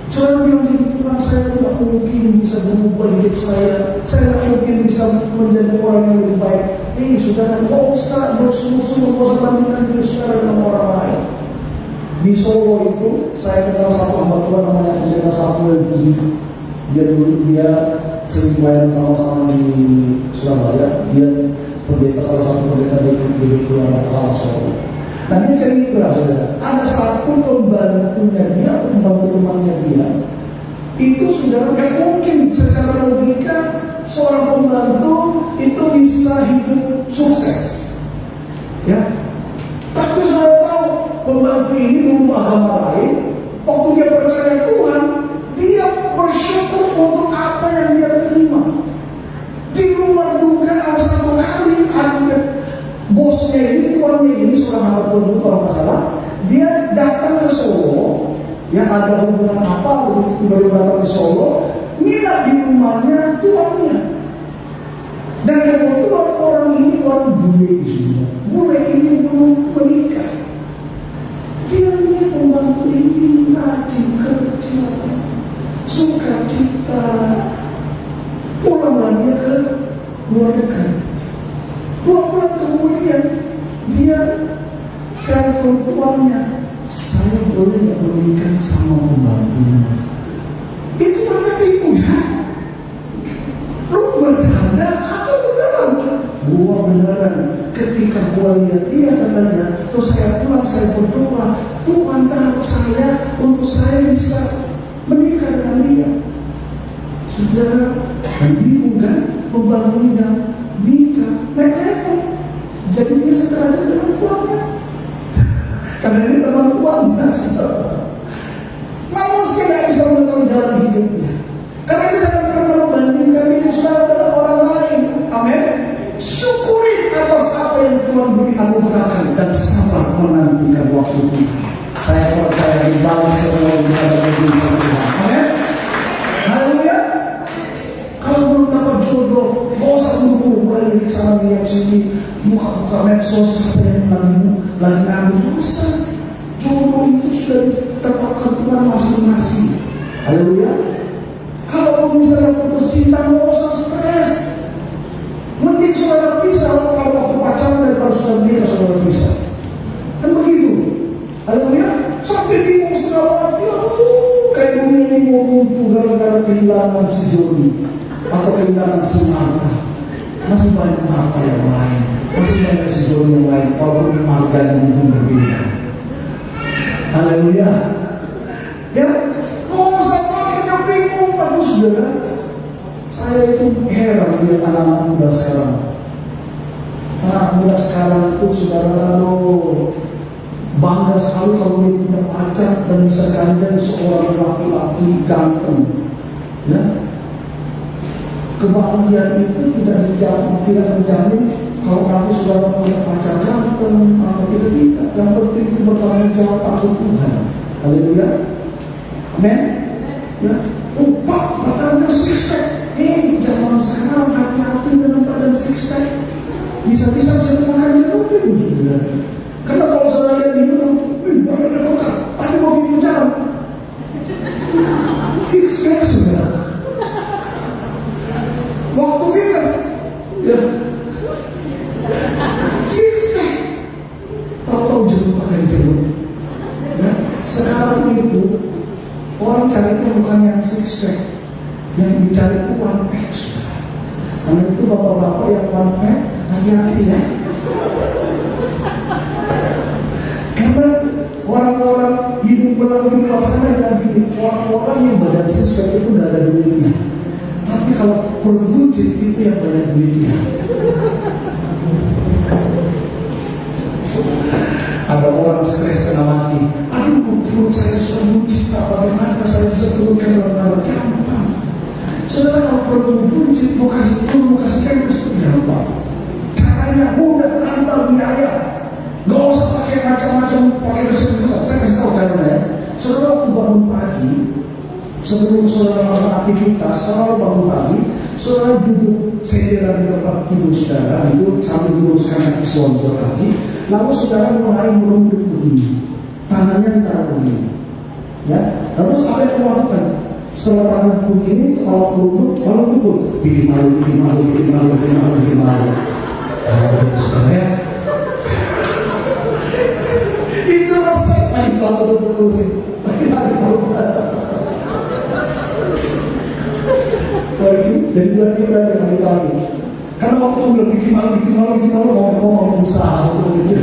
Speaker 1: Saya bilang hidup Tuhan, saya tidak mungkin bisa berubah hidup saya tidak mungkin bisa menjadi orang yang lebih baik. Saudara, tidak usah bersungguh-sungguh, tidak usah bandingkan diri saudara dengan orang lain. Di Solo itu saya kenal satu hamba Tuhan namanya Pendeta Samuel Budi. Dia sering pelayanan sama-sama di Surabaya. Dia salah satu pendeta di Keluarga Allah Solo. Nah, dia cerita, saudara, ada satu pembantunya dia, pembantu temannya dia, itu saudara gak mungkin secara logika seorang pembantu itu bisa hidup sukses, ya. Tapi saudara tahu, pembantu ini dulu agama lain, waktu dia percaya Tuhan, dia bersyukur untuk apa yang dia terima. Di luar dugaan satu kali ada bosnya ini, tuannya ini, seorang hamba Tuhan juga kalau nggak salah, dia datang ke Solo, yang ada hubungan apa, begitu tiba-tiba datang ke Solo, nginap di rumahnya tuannya. Dan kebetulan orang ini orang bule semua, bule ini belum menikah. Dia lihat pembantu ini rajin kerja, suka cita, pulanglah dia ke luar negeri. 2 bulan kemudian dia telepon tuannya, saya boleh nggak menikah sama pembantunya? Itu banyak itu ya. Lu bercanda atau beneran? Gua beneran. Ketika gua lihat dia katanya, terus saya pulang, saya berdoa, Tuhan tahu saya untuk saya bisa menikah dengan dia. Saudara, kan bingung kan? Pembantunya nikah, naik level, jadi dia sederhana dengan tuannya. Karena ini teman tuannya, manusia tidak bisa mengetahui jalan hidupnya. Karena itu jangan pernah membandingkan diri saudara dengan orang lain. Amin. Syukuri atas apa yang Tuhan beri anugerahkan dan sabar menantikan waktu Tuhan. Saya percaya di balik semua yang ada di Tuhan. Amin. Haleluya. Kalau belum dapat jodoh, gak usah buru-buru mulai dari sana lihat sini, buka medsos apa yang lagi nanggung. Masa jodoh itu sudah ditetapkan Tuhan masing-masing. Haleluya. Kalau misalnya putus cinta, gak usah stres. Mending saudara pisah pada waktu pacaran daripada banget, ya kayak dunia ini mau runtuh gara-gara kehilangan si Joni atau kehilangan si Marta. Masih banyak Marta yang lain, masih banyak si Joni yang lain, walaupun marganya mungkin berbeda. Haleluya. Ya, ngomong sama akhirnya bingung, aduh saudara. Saya itu heran lihat anak-anak muda sekarang. Anak muda sekarang itu saudara lalu bangga sekali kalau dia punya pacar dan bisa gandeng seorang laki-laki ganteng. Ya, kebahagiaan itu tidak menjamin kalau nanti saudara punya pacar ganteng atau tidak. Yang penting itu bertanggung jawab takut Tuhan. Haleluya. Amen. Ya, Pak, katanya six pack. Jangan sekarang hati-hati dengan badan six pack. Bisa-bisa makan jeruk itu sudah. Karena kalau saudara lihat di YouTube, badannya kokak, tapi mau gitu jalan. Six pack sudah. Waktu fitness, ya. Six pack. Tahu-tahu jeruk pakai jeruk. Ya, sekarang itu orang cari itu bukan yang six pack, yang dicari itu one pack sudah. Karena itu bapak-bapak yang one pack, hati-hati ya. Karena orang-orang hidung belang di luar sana yang gini, orang-orang yang badan six pack itu tidak ada duitnya. Tapi kalau perut buncit itu yang banyak duitnya. Ada orang stres tengah mati. Aduh, perut saya sudah buncit, bagaimana saya bisa turunkan berat gampang. Saudara, kalau perut buncit, mau kasih turun, mau kasih kempes itu gampang. Caranya mudah, tanpa biaya. Gak usah pakai macam-macam, pakai resep. Saya kasih tahu caranya ya. Saudara, waktu bangun pagi, sebelum saudara melakukan aktivitas, saudara bangun pagi, saudara duduk sederhana di tempat tidur saudara, itu sambil meluruskan kaki selonjor kaki. Lalu saudara mulai merunduk begini, tangannya ditaruh begini, ya. Lalu apa yang kamu lakukan? Setelah tangan begini, kalau merunduk, lalu duduk, bikin malu, bikin malu, bikin malu, bikin malu, bikin malu. Saudara, itu resep lagi kalau terusin, lagi tahu. Dan juga kita yang lagi. Karena waktu itu udah bikin malu, mau usaha untuk itu.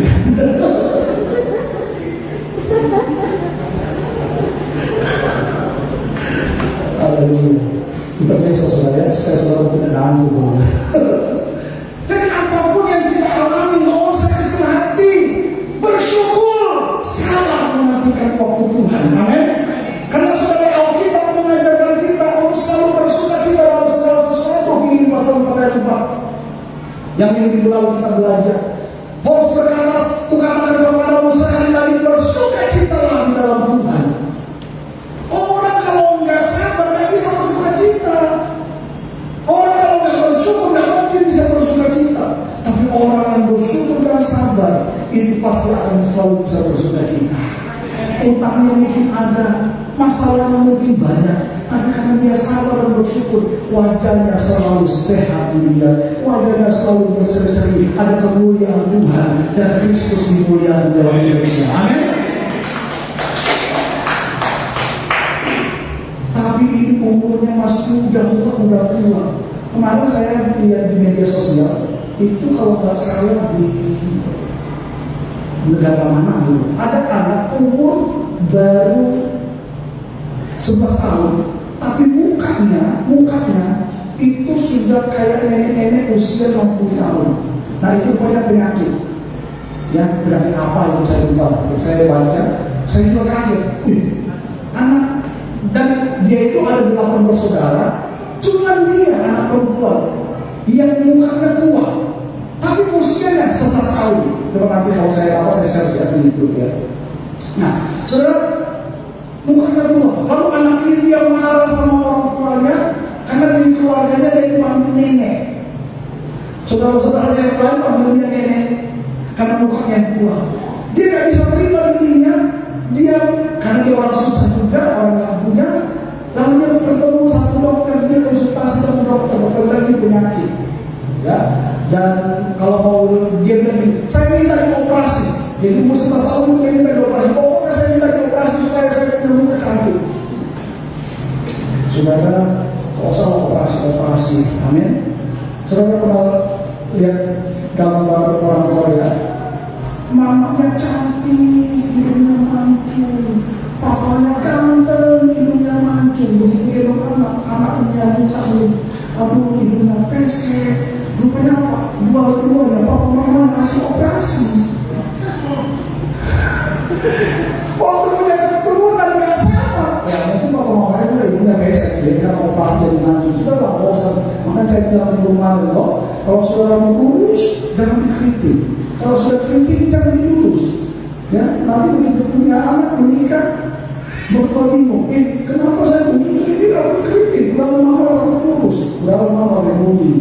Speaker 1: Haleluya. Kita besok saudara ya, supaya saudara tidak nanggung. Jadi apapun yang kita alami, nggak usah kecil hati, bersyukur, sabar menantikan waktu Tuhan. Amin. Karena saudara Alkitab mengajarkan kita untuk selalu bersukacita dalam segala sesuatu. Filipi pasal 4 ayat 4. Yang minggu lalu kita belajar. Paulus berkata, kukatakan kepadamu sekali lagi, bersukacitalah di dalam Tuhan. Orang kalau nggak sabar nggak bisa bersukacita. Orang kalau nggak bersyukur nggak mungkin bisa bersukacita. Tapi orang yang bersyukur dan sabar itu pasti akan selalu bisa bersukacita. Utangnya mungkin ada, masalahnya mungkin banyak, tapi karena dia sabar dan bersyukur, wajahnya selalu sehat dilihat, wajahnya selalu berseri-seri, ada kemuliaan Tuhan dan Kristus dimuliakan dalam hidupnya. Amin. Tapi ini umurnya masih udah tua. Kemarin saya lihat di media sosial, itu kalau nggak salah di negara mana gitu, ada anak umur baru 11 tahun, tapi mukanya itu sudah kayak nenek-nenek usia 60 tahun. Nah itu banyak penyakit. Ya, penyakit apa itu saya lupa. Saya baca, saya juga kaget. Anak, dan dia itu ada 8 bersaudara, cuma dia anak perempuan yang mukanya tua, tapi usianya 11 tahun. Coba nanti kalau saya search di YouTube ya. Nah, saudara, mukanya tua. Lalu anak ini dia marah sama orang tuanya karena di keluarganya dia dipanggil nenek. Saudara-saudara yang lain panggil dia nenek karena mukanya tua. Dia tidak bisa terima dirinya. Dia karena dia orang susah juga, orang yang punya. Lalu dia bertemu satu dokter, dia konsultasi sama dokter bilang ini penyakit. Ya, dan kalau mau dia bilang, saya minta dioperasi. Jadi umur 11 tahun dia minta dioperasi. Pokoknya saya minta dioperasi supaya saya Aduh, ibunya pesek. Rupanya apa? Dua-duanya papa mama kasih operasi. Waktu punya keturunan yang sama. Ya mungkin papa mama itu ibunya pesek. Jadi kan operasi dari nanti. Sudah lah, kalau makanya saya bilang di rumah itu, kalau saudara mau lurus, jangan dikritik. Kalau sudah kritik, jangan dilurus. Ya, nanti begitu punya anak menikah, bertolimo. Kenapa saya begitu? Ini aku kritik. Udah mama aku lurus. Udah mama berhubungi.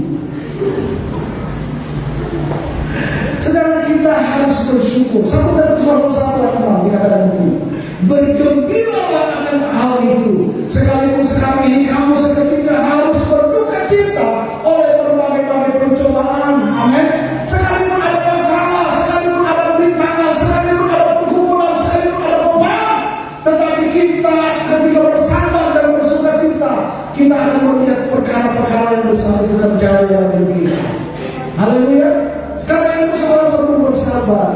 Speaker 1: Sedangkan kita harus bersyukur. Satu dari satu yang dikatakan begini, bergembiralah akan hal itu. Sekalipun sekarang ini kamu seketika harus berduka cita oleh berbagai-bagai pencobaan. Amin. Sekalipun ada masalah, sekalipun ada rintangan, sekalipun ada pergumulan, sekalipun ada beban, tetapi kita ketika bersabar dan bersuka cita, kita akan melihat perkara-perkara yang besar itu terjadi dalam hidup kita. Haleluya. Karena itu saudara perlu bersabar,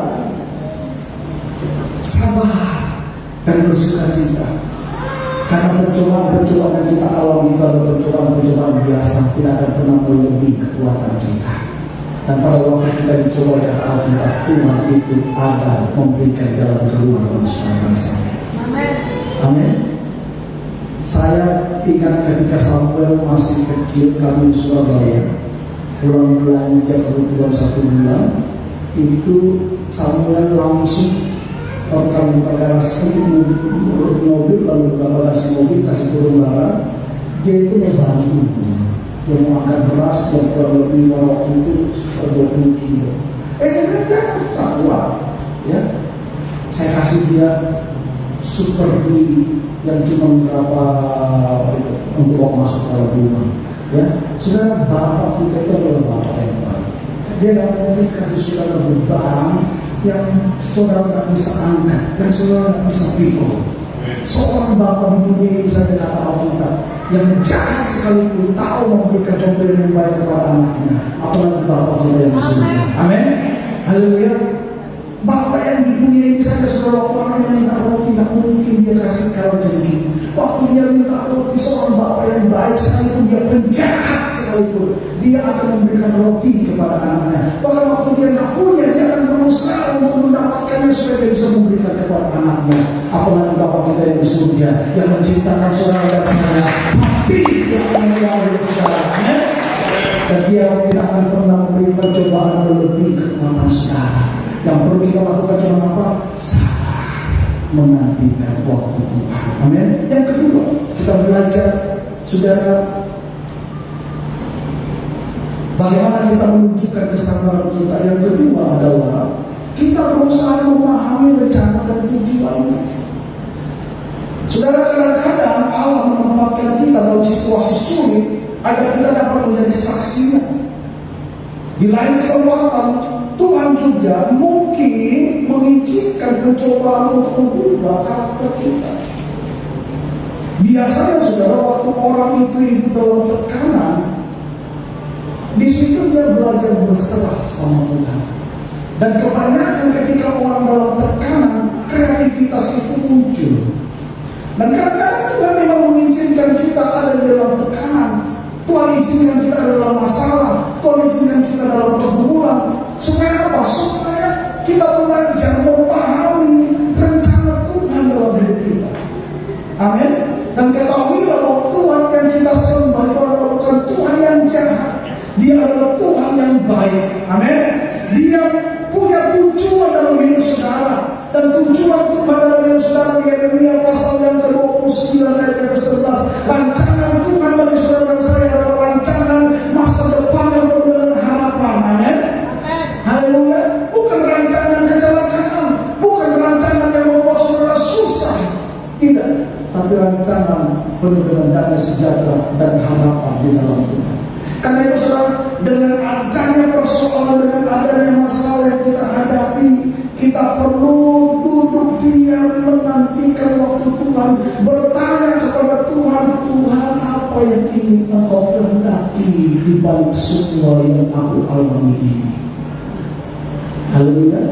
Speaker 1: sabar dan bersuka cita. Karena percobaan yang kita alami itu adalah percobaan biasa, tidak akan pernah melebihi kekuatan kita. Dan pada waktu kita dicoba oleh Alkitab, Tuhan itu ada memberikan jalan keluar bagi bangsa. Amin. Saya ingat ketika Samuel masih kecil, kami di Surabaya, pulang belanja kebetulan 1 bulan, itu Samuel langsung waktu kami bagasi mobil, lalu bagasi mobil kasih turun barang, dia itu membantu, dia mengangkat beras yang kurang lebih waktu itu 20 kilo. Dia tak kuat, ya. Saya kasih dia super beli yang cuma berapa itu untuk masuk ke dalam rumah. Ya, saudara, bapak kita itu adalah bapak yang baik. Dia tidak mungkin kasih saudara barang yang saudara tidak bisa angkat, yang saudara tidak bisa pikul. Seorang bapak di dunia ini saja kata Alkitab, yang jahat sekalipun tahu memberikan pemberian yang baik kepada anaknya, apalagi bapak kita yang di surga. Amin. Haleluya. Bapak yang di dunia ini saja saudara, orang yang minta roti tidak mungkin dia kasih kalau jengking. Waktu dia minta roti, seorang bapak yang baik sekalipun dia penjahat sekalipun, dia akan memberikan roti kepada anaknya. Bahkan waktu dia tidak punya, dia akan berusaha untuk mendapatkannya supaya dia bisa memberikan kepada anaknya. Apalagi bapak kita yang di surga, yang menciptakan saudara dan saya, pasti dia akan melayani saudara. Dan dia tidak akan pernah memberi percobaan melebihi kekuatan saudara. Yang perlu kita lakukan cuma apa? Sabar menantikan waktu Tuhan. Amin. Yang kedua, kita belajar, saudara, bagaimana kita menunjukkan kesabaran kita. Yang kedua adalah kita berusaha memahami rencana dan tujuannya. Saudara, kadang-kadang Allah menempatkan kita dalam situasi sulit agar kita dapat menjadi saksinya. Di lain kesempatan, Tuhan juga mungkin mengizinkan pencobaan untuk mengubah karakter kita. Biasanya saudara, waktu orang itu hidup dalam tekanan, di situ dia belajar berserah sama Tuhan. Dan kebanyakan ketika orang dalam tekanan, kreativitas itu muncul. Dan kadang-kadang Tuhan memang mengizinkan kita ada di dalam tekanan. Tuhan izinkan kita ada dalam masalah. Tuhan izinkan kita dalam pergumulan. Supaya apa? Supaya kita belajar memahami rencana Tuhan dalam hidup kita. Amin. Dan ketahuilah bahwa Tuhan yang kita sembah itu adalah bukan Tuhan yang jahat. Dia adalah Tuhan yang baik. Amin. Dia punya tujuan dalam hidup saudara. Dan tujuan Tuhan dalam hidup saudara di Yeremia pasal yang ke-29 ayat yang ke-11. Rancangan Tuhan bagi saudara dan saya adalah rancangan masa depan yang penuh dengan harapan. Amin. Haleluya. Bukan rancangan kecelakaan, bukan rancangan yang membuat saudara susah. Tidak, tapi rancangan penuh dengan damai sejahtera dan harapan di dalam Tuhan. Karena itu saudara, dengan adanya persoalan, dengan adanya masalah yang kita hadapi, kita perlu duduk diam menantikan waktu Tuhan, bertanya kepada Tuhan, Tuhan apa yang ingin Engkau kehendaki di balik semua yang aku alami ini. Haleluya.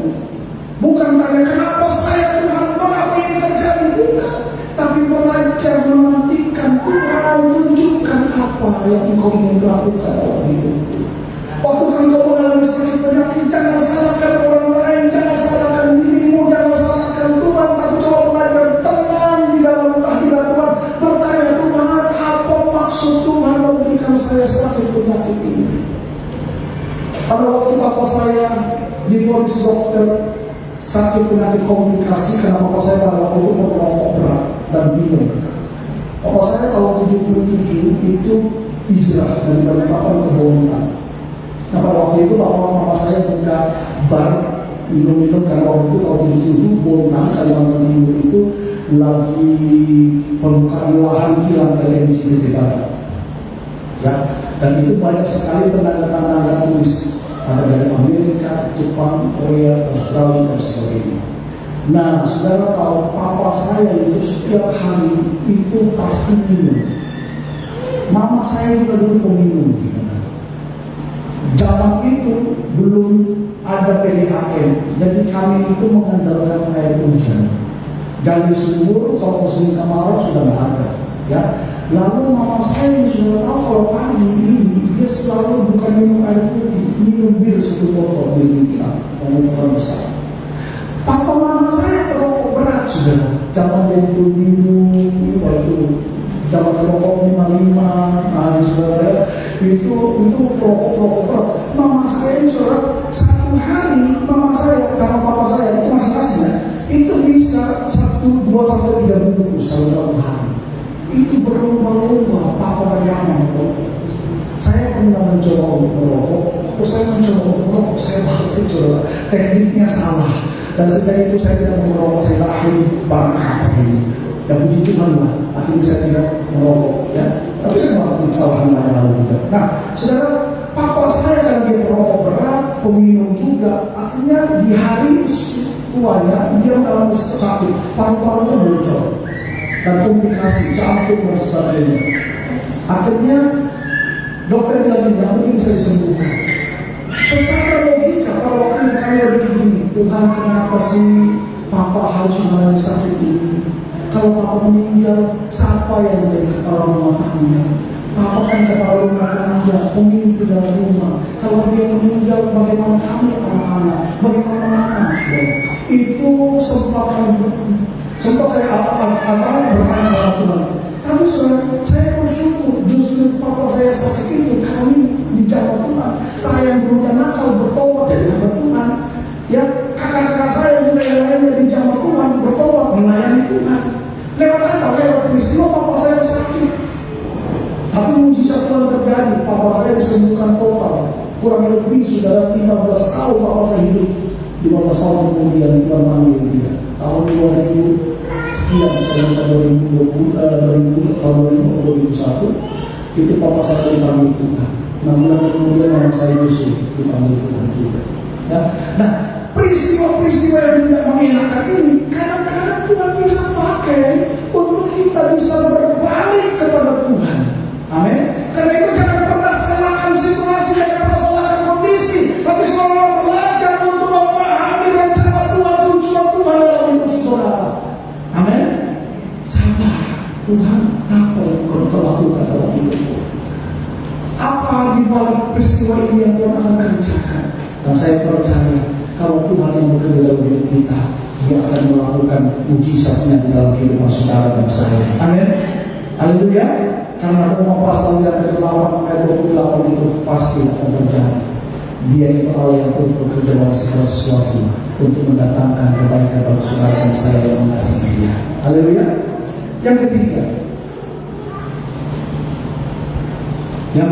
Speaker 1: Bukan tanya kenapa saya Tuhan, mengapa ini terjadi, bukan. Tapi belajar menantikan Tuhan, tunjukkan apa yang Engkau ingin lakukan lakukan dalam hidupku. Waktu engkau mengalami sakit penyakit, jangan salahkan orang lain, jangan salahkan dirimu, jangan salahkan Tuhan. Tapi coba belajar tenang di dalam kehadiran Tuhan. Bertanya, Tuhan, apa maksud Tuhan memberikan saya sakit penyakit ini? Pada waktu papa saya divonis dokter sakit penyakit komunikasi, karena papa saya pada waktu itu merokok berat dan minum. Papa saya tahun 77 itu hijrah dari Balikpapan ke Bontang. Nah pada waktu itu mama saya buka bar minum-minum, karena waktu itu tahun 77 Bontang, Kalimantan Timur itu lagi pembukaan lahan kilang LNG di Barat. Ya, dan itu banyak sekali tenaga tulis, ada dari Amerika, Jepang, Korea, Australia dan sebagainya. Nah, saudara tahu papa saya itu setiap hari itu pasti minum. Mama saya juga dulu peminum. Zaman itu belum ada PDAM, jadi kami itu mengandalkan air hujan. Gali sumur, kalau musim kemarau sudah nggak ada. Ya, lalu mama saya sudah tahu kalau pagi ini dia selalu bukan minum air putih, minum bir 1 botol bir hitam, pengukuran besar. Papa mama saya perokok berat sudah, zaman dia itu minum, waktu zaman perokok 55, nah saudara itu perokok berat. Mama saya itu saudara, satu hari mama saya sama papa saya itu masing-masing itu bisa 1, 2 sampai 3 bungkus dalam hari. Itu berlomba-lomba papa dan mama merokok. Saya pernah mencoba untuk merokok. Waktu saya mencoba untuk merokok, saya balik coba tekniknya salah. Dan sejak itu saya tidak merokok. Saya akhirnya barang apa ini? Dan puji Tuhan lah, akhirnya saya tidak merokok. Ya, tapi saya melakukan kesalahan lain juga. Nah, saudara, papa saya kan dia merokok berat, peminum juga. Akhirnya di hari tuanya dia mengalami sakit, paru-parunya bocor dan komplikasi, jantung dan sebagainya. Akhirnya dokter bilang tidak mungkin bisa disembuhkan. Secara logika pada waktu itu kami berpikir begini, Tuhan kenapa sih papa harus mengalami sakit ini? Kalau papa meninggal, siapa yang menjadi kepala rumah tangga? Papa kan kepala rumah tangga, pemimpin dalam rumah. Kalau dia meninggal, bagaimana kami anak-anak? Bagaimana mama? Itu sempat saya bertanya sama Tuhan. Tapi saya bersyukur justru papa saya sakit itu kami dijawab Tuhan. Saya yang dulunya nakal bertobat jadi hamba Tuhan. Ya, kakak-kakak saya juga yang lainnya dijawab Tuhan bertobat melayani Tuhan. Lewat apa? Lewat peristiwa papa saya sakit. Tapi mujizat Tuhan terjadi. Papa saya disembuhkan total. Kurang lebih sudah 15 tahun papa saya hidup. 15 tahun kemudian Tuhan panggil dia. Tahun 2000 sekian, saya 2020, tahun 2021 itu papa saya dipanggil Tuhan. 6 bulan kemudian mama saya Yusuf dipanggil Tuhan juga. Ya. Nah, peristiwa-peristiwa yang tidak mengenakan ini kadang-kadang Tuhan bisa pakai untuk kita bisa berbalik kepada Tuhan. Amin. Karena itu jangan pernah salahkan situasi, jangan pernah salahkan kondisi, tapi selalu belajar untuk memahami rencana Tuhan, tujuan Tuhan dalam hidup saudara. Amin. Sabar. Tuhan apa yang kau lakukan dalam hidupku? Apa di balik peristiwa ini yang Tuhan akan kerjakan? Dan saya percaya kalau Tuhan yang bekerja dalam hidup kita, Dia akan melakukan mujizatnya di dalam kehidupan saudara dan saya. Amin. Haleluya. Karena Roma pasal yang ke-8 ayat 28 itu pasti akan terjadi. Dia itu Allah yang turut bekerja dalam segala sesuatu untuk mendatangkan kebaikan bagi saudara dan saya yang mengasihi Dia. Haleluya. Yang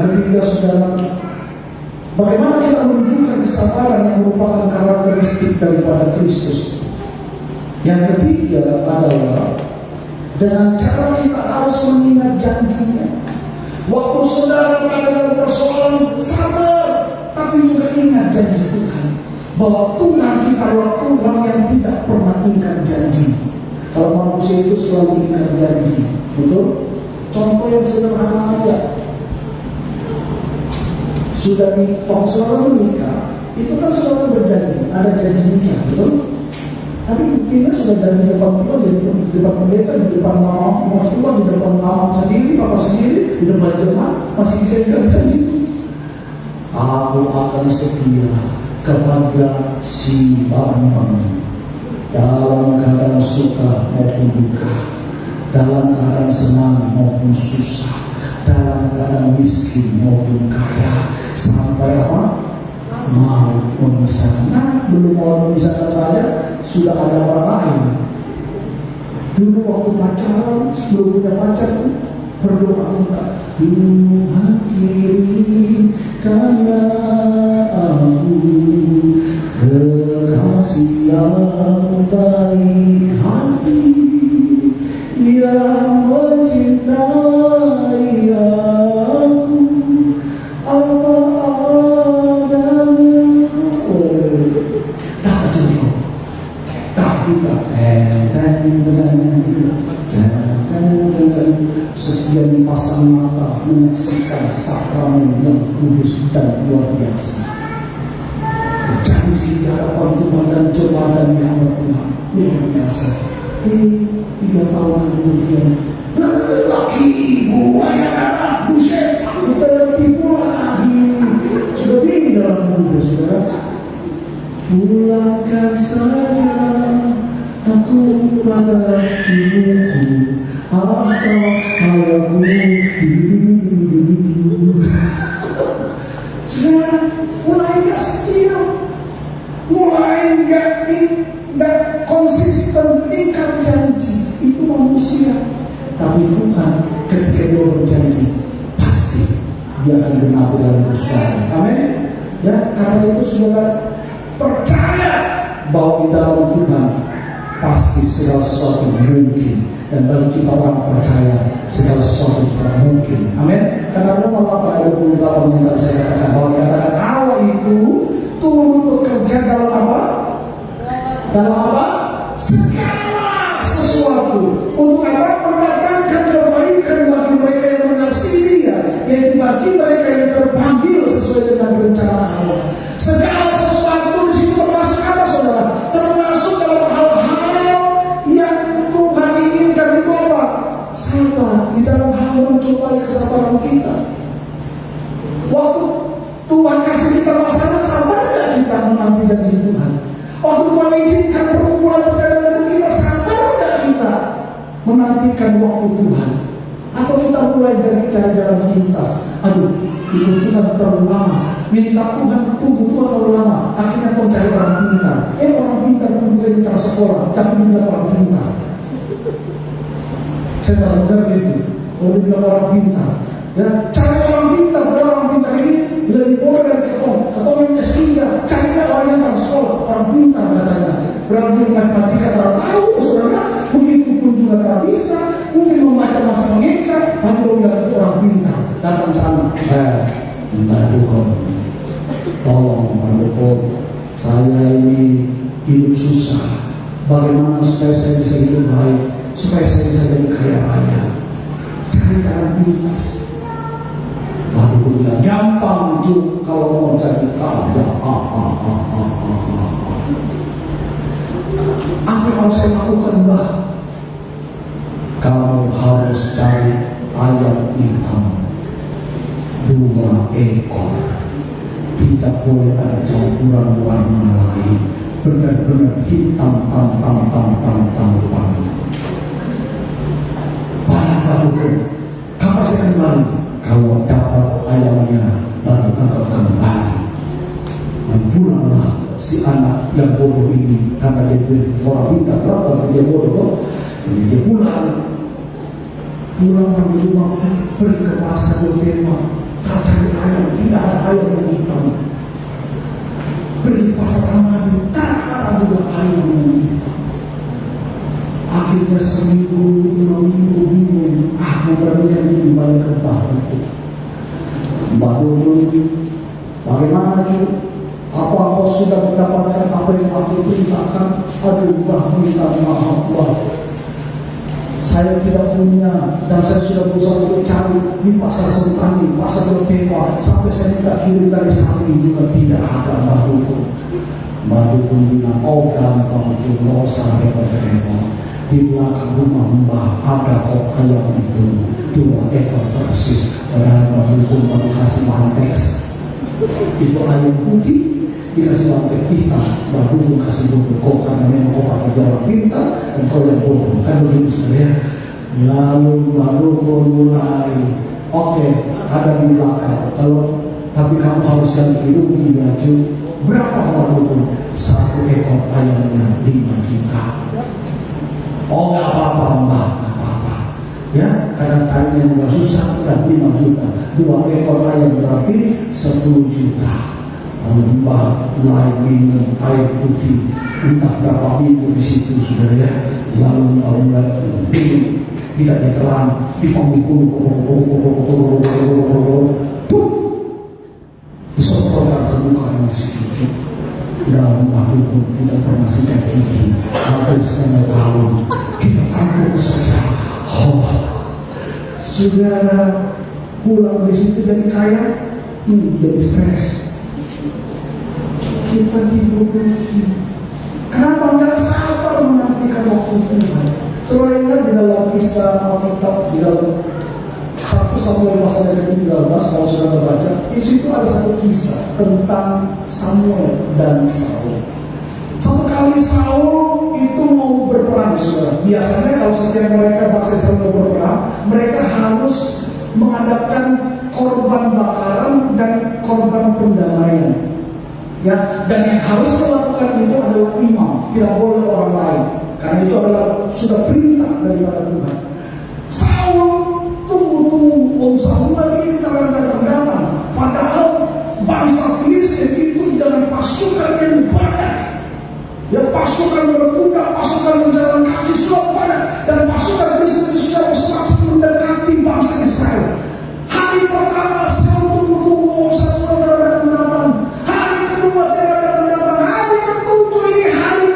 Speaker 1: ketiga saudara, bagaimana kita menunjukkan kesabaran yang merupakan karakteristik daripada Kristus. Yang ketiga adalah dengan cara kita harus mengingat janjinya. Waktu saudara berada dalam persoalan, sabar, tapi juga ingat janji Tuhan. Bahwa Tuhan kita adalah Tuhan yang tidak pernah ingkar janji. Kalau manusia itu selalu ingkar janji, betul? Contoh yang sederhana aja. Sudah waktu saudara menikah, itu kan saudara berjanji, ada janji nikah, betul? Tapi buktinya sudah janji depan Tuhan, di depan pendeta, di depan mama tua, di depan mama sendiri, papa sendiri, di depan jemaat, masih bisa ingkar janji. Aku akan setia kepada si Bambang dalam keadaan suka maupun duka, dalam keadaan senang maupun susah, dalam keadaan miskin maupun kaya, sampai apa? Mau memisahkan. Nah, belum mau memisahkan saja sudah ada orang lain. Dulu waktu pacaran, sebelum punya pacar, berdoa minta, Tuhan kirimkanlah aku kekasih yang baik hati, yang mencintai aku apa adanya. Dapat jodoh, tapi sekian pasang mata menyaksikan sakramen yang kudus dan luar biasa. Janji di hadapan Tuhan dan cobaan yang Tuhan luar biasa. 3 tahun kemudian, lelaki ibu ayah anak buset, aku tertipu lagi. Sudah tinggal muda saudara. Pulangkan saja aku pada ibuku atau ayahku. Saudara, mulai gak setia, mulai gak konsisten ikat janji. Itu manusia, tapi Tuhan ketika dia berjanji pasti dia akan genapi dalam usaha. Amin. Ya, karena itu saudara percaya bahwa di dalam Tuhan pasti segala sesuatu mungkin, dan bagi kita orang percaya segala sesuatu juga mungkin. Amin. Karena Roma 8 ayat 28 yang tadi saya katakan, bahwa dikatakan Allah itu turut bekerja dalam apa? Dalam apa? Segala sesuatu. Untuk apa? Mendatangkan kebaikan bagi mereka yang mengasihi Dia, yaitu bagi mereka yang terpanggil sesuai dengan rencana Allah. Segala sesuatu di situ termasuk apa, saudara? Termasuk dalam hal-hal yang Tuhan inginkan itu apa? Sabar di dalam hal mencobai kesabaran kita. Waktu Tuhan kasih kita masalah, sabar tidak kita menanti janji Tuhan? Waktu Tuhan izinkan perkumpulan perjalanan kita, sabar tidak kita menantikan waktu Tuhan? Atau kita mulai dari cara-cara pintas? Aduh, itu Tuhan terlalu lama. Minta Tuhan tunggu Tuhan terlalu lama. Akhirnya Tuhan cari orang pintar. Orang pintar pun juga minta sekolah, tapi bilang orang pintar. Saya tak mengerti itu. Kalau bilang orang pintar, ya cari orang pintar. Orang pintar ini lebih bodoh dari ketong yang S3. Carilah orang yang tak sekolah, orang pintar katanya. Berarti matematika tak tahu, saudara. Begitu pun juga tak bisa. Mungkin membaca masa mengejar, tapi kalau bilang itu orang pintar, datang sana. Minta Tuhan, tolong Pak Dukun, saya ini hidup susah. Bagaimana supaya saya bisa hidup baik, supaya saya bisa jadi kaya raya? Cari cara pintas. Pak Dukun bilang, gampang Juk kalau mau jadi kaya. Apa yang harus saya lakukan, Mbak? Kamu harus cari ayam hitam 2 ekor. Tidak boleh ada campuran warna lain. Benar-benar hitam, tam. Baik, kapan saya kembali? Kalau dapat ayamnya, baru engkau kembali. Dan pulanglah si anak yang bodoh ini, karena dia orang pintar, berapa dia bodoh, dia pulang di rumah, pergi ke pasar bertema, tak cari ayam, tidak ada ayam yang hitam. Pergi ke pasar Ramadi, tak ada juga ayam yang hitam. Akhirnya seminggu, 5 minggu bingung, memberanikan diri balik ke Baduku. Bagaimana Cuk? Apa kau sudah mendapatkan apa yang aku perintahkan? Aduh, minta maaf, saya tidak punya, dan saya sudah berusaha untuk cari di pasar Sentani, pasar Bertepa, sampai saya minta kirim dari samping juga tidak ada. Mbak Dukun bilang, gampang juga, usah repot-repot. Di belakang rumah Mbak ada kok ayam itu 2 ekor persis. Dan Mbak Dukun baru kasih mantes. Itu ayam putih dikasih lantai hitam, baru kasih bodoh. Kau karena memang kau pakai jalan pintar dan kau yang bodoh, kan begitu saudara. Lalu kau mulai, oke, ada di belakang. Tapi kamu harus ganti rugi baju. Berapa baru? 1 ekor ayamnya 5 juta. Oh nggak apa-apa mbak, nggak apa-apa. Ya, karena tanya nggak susah, dan 5 juta. 2 ekor ayam berarti 10 juta. Lalu mbak mulai minum air putih, entah berapa minggu di situ sudah ya. Lalu mulai minum, tidak ditelan, dipanggung, disemprotkan ke muka si cucu. Dan bahu pun tidak pernah sikat gigi. Hampir setengah tahun kita tangguh saja. Saudara pulang di situ jadi kaya, jadi stres. Kita dibodohi. Kenapa nggak sabar menantikan waktu Tuhan? Selainnya di dalam kisah Alkitab, di dalam 1 Samuel pasal yang ke-13, kalau sudah membaca, di situ ada satu kisah tentang Samuel dan Saul. Satu kali Saul itu mau berperang, saudara. Biasanya kalau setiap mereka bangsa Israel mau berperang, mereka harus mengadakan korban bakaran dan korban pendamaian. Ya, dan yang harus melakukan itu adalah imam, tidak boleh orang lain, karena itu adalah sudah perintah daripada Tuhan. Saul tunggu Samuel ini datang. Padahal bangsa Filistin itu dengan pasukan yang banyak. Ya, pasukan berkuda, pasukan berjalan kaki sudah banyak, dan pasukan Filistin itu sudah semakin mendekati bangsa Israel. Hari pertama Saul tunggu Samuel datang. Hari kedua tidak datang. Hari ketujuh ini hari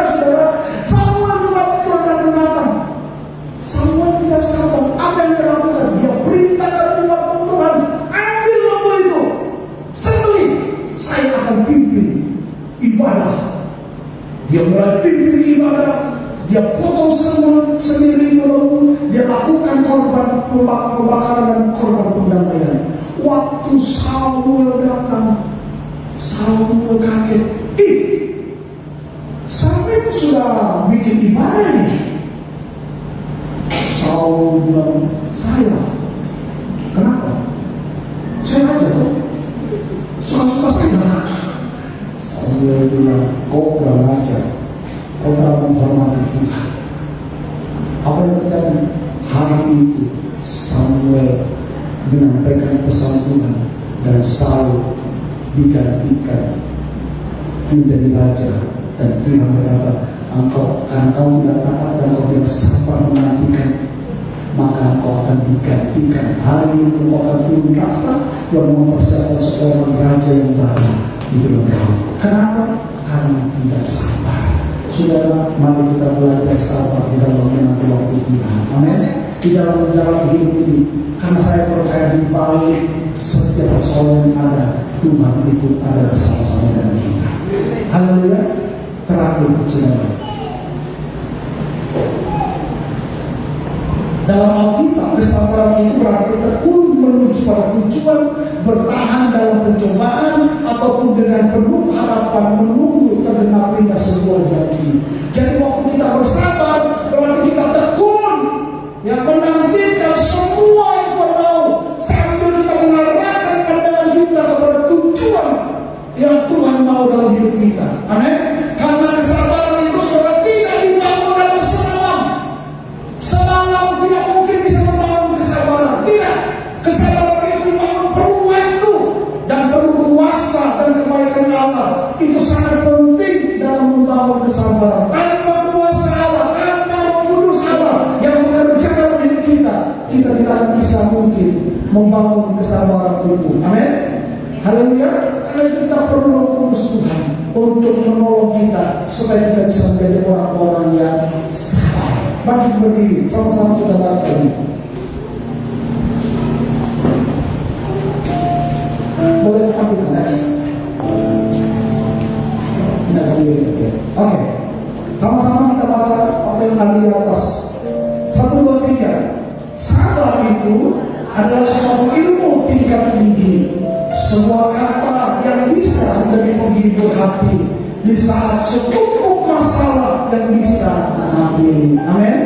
Speaker 1: saudara. Samuel juga datang. Samuel tidak sabar. Apa yang dilakukan? Dia perintahkan umat Tuhan, ambil lembu itu, sembelih, saya akan pimpin ibadah. Dia mulai pimpin ibadah. Dia potong sendiri itu lembu. Dia lakukan korban pembakaran dan korban pendamaian. Waktu Samuel datang, Samuel kaget. Sampai sudah bikin ibadah nih. Saul bilang, saya. Kenapa? Saya aja tuh. Suka-suka saya. Samuel bilang, kau kurang ajar. Kau tak menghormati Tuhan. Apa yang terjadi? Hari itu Samuel menyampaikan pesan Tuhan, dan Saul digantikan menjadi raja. Dan Tuhan berkata, karena kau tidak taat dan kau tidak sabar menantikan, maka engkau akan digantikan. Hari ini engkau akan turun tahta. Tuhan mempersiapkan seorang raja yang baru di dalam kau. Kenapa? Karena tidak sabar. Saudara, mari kita belajar sabar di dalam menanti waktu Tuhan. Amin. Di dalam menjalani hidup ini, karena saya percaya di balik setiap persoalan yang ada, Tuhan itu ada bersama-sama dengan kita. Haleluya. Terakhir, saudara, dalam Alkitab, kesabaran itu berarti tekun menuju pada tujuan, bertahan dalam pencobaan, ataupun dengan penuh harapan menunggu tergenapinya sebuah janji. Jadi waktu kita bersabar, berarti kita tekun, yang menantikan semua yang Tuhan mau, sambil kita mengarahkan pandangan kita kepada tujuan yang Tuhan mau dalam hidup kita. Amin. Karena kesabaran itu sudah tidak dibangun dalam semalam. Semalam tidak mungkin bisa membangun kesabaran. Tidak. Kesabaran itu dibangun perlu waktu dan perlu kuasa dan kebaikan Allah. Itu sangat penting dalam membangun kesabaran. Tanpa kuasa Allah, tanpa Roh Kudus Allah yang bekerja dalam hidup kita, kita tidak akan bisa mungkin membangun kesabaran itu. Amin. Haleluya. Karena itu kita perlu Roh Kudus Tuhan untuk menolong kita supaya kita bisa menjadi orang-orang yang sabar. Bangkit berdiri, sama-sama kita baca ini. Boleh ambil next. Tidak boleh. Oke, sama-sama kita baca apa yang ada di atas. 1, 2, 3. Sabar itu adalah sesuatu ilmu tingkat tinggi, sebuah kata yang bisa menjadi penghibur hati di saat setumpuk masalah yang bisa mengampuni. Amin.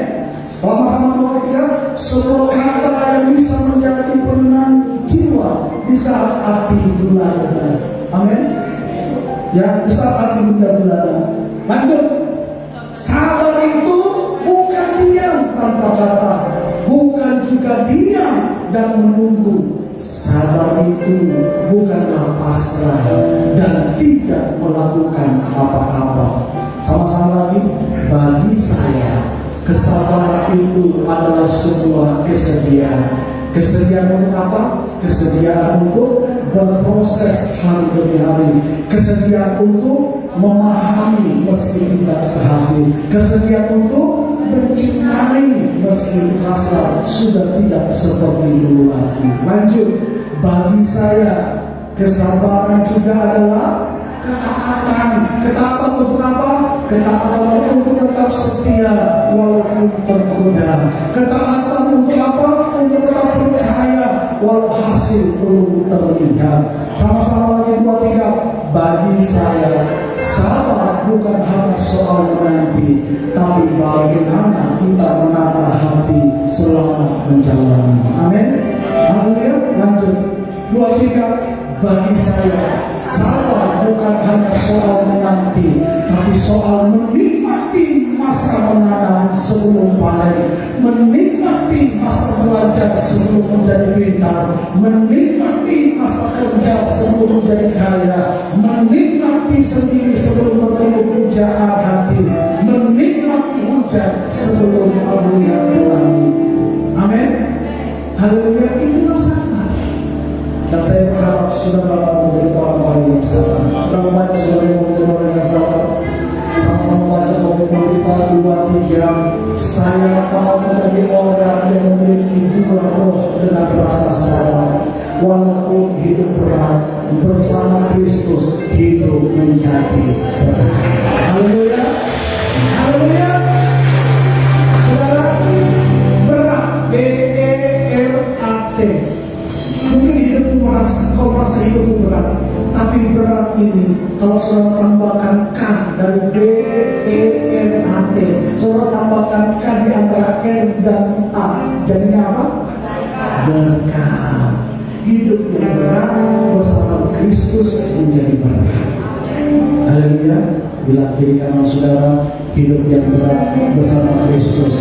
Speaker 1: Sama-sama dua ketiga, sebuah kata yang bisa menjadi penenang jiwa di saat hati gulana. Amin. Ya, di saat hati gulana. Lanjut. Sabar itu bukan diam tanpa kata, bukan juga diam dan menunggu. Sabar itu bukanlah pasrah dan tidak melakukan apa-apa. Sama-sama lagi, bagi saya kesabaran itu adalah sebuah kesediaan. Kesediaan untuk apa? Kesediaan untuk berproses hari demi hari. Kesediaan untuk memahami meski tidak sehati. Kesediaan untuk mencintai meski rasa sudah tidak seperti dulu lagi. Lanjut, bagi saya kesabaran juga adalah ketaatan. Ketaatan untuk apa? Ketaatan untuk tetap setia walaupun tergoda. Ketaatan untuk apa? Untuk tetap percaya walau hasil belum terlihat. Sama-sama lagi dua tiga. Bagi saya sabar bukan hanya soal menanti, tapi bagaimana kita menata hati selama menjalani. Amin. Haleluya. Lanjut. Dua tiga. Bagi saya sabar bukan hanya soal menanti, tapi soal menikmati masa menanam sebelum panen, menikmati masa belajar sebelum menjadi pintar, menikmati masa kerja sebelum menjadi kaya, menikmati sendiri sebelum bertemu pujaan hati, menikmati hujan sebelum abu yang pelangi. Amin. Haleluya. Itulah sabar. Dan saya berharap sudah berapa menjadi orang-orang yang sabar. Berapa banyak sudah menjadi orang yang sabar. Sama-sama baca komitmen kita 2, 3. Saya mau menjadi orang yang memiliki buah roh dengan rasa sabar. Walaupun hidup berat, bersama Kristus hidup menjadi berkat. Haleluya. Haleluya. Saudara, berat, BERAT. Mungkin hidupmu kau merasa hidupmu berat, tapi berat ini kalau saudara tambahkan K dari BERAT, saudara tambahkan K di antara R dan A, jadinya apa? Berkat. Hidup yang berat bersama Kristus menjadi berkat. Haleluya. Bila kiri kanan saudara, hidup yang berat bersama Kristus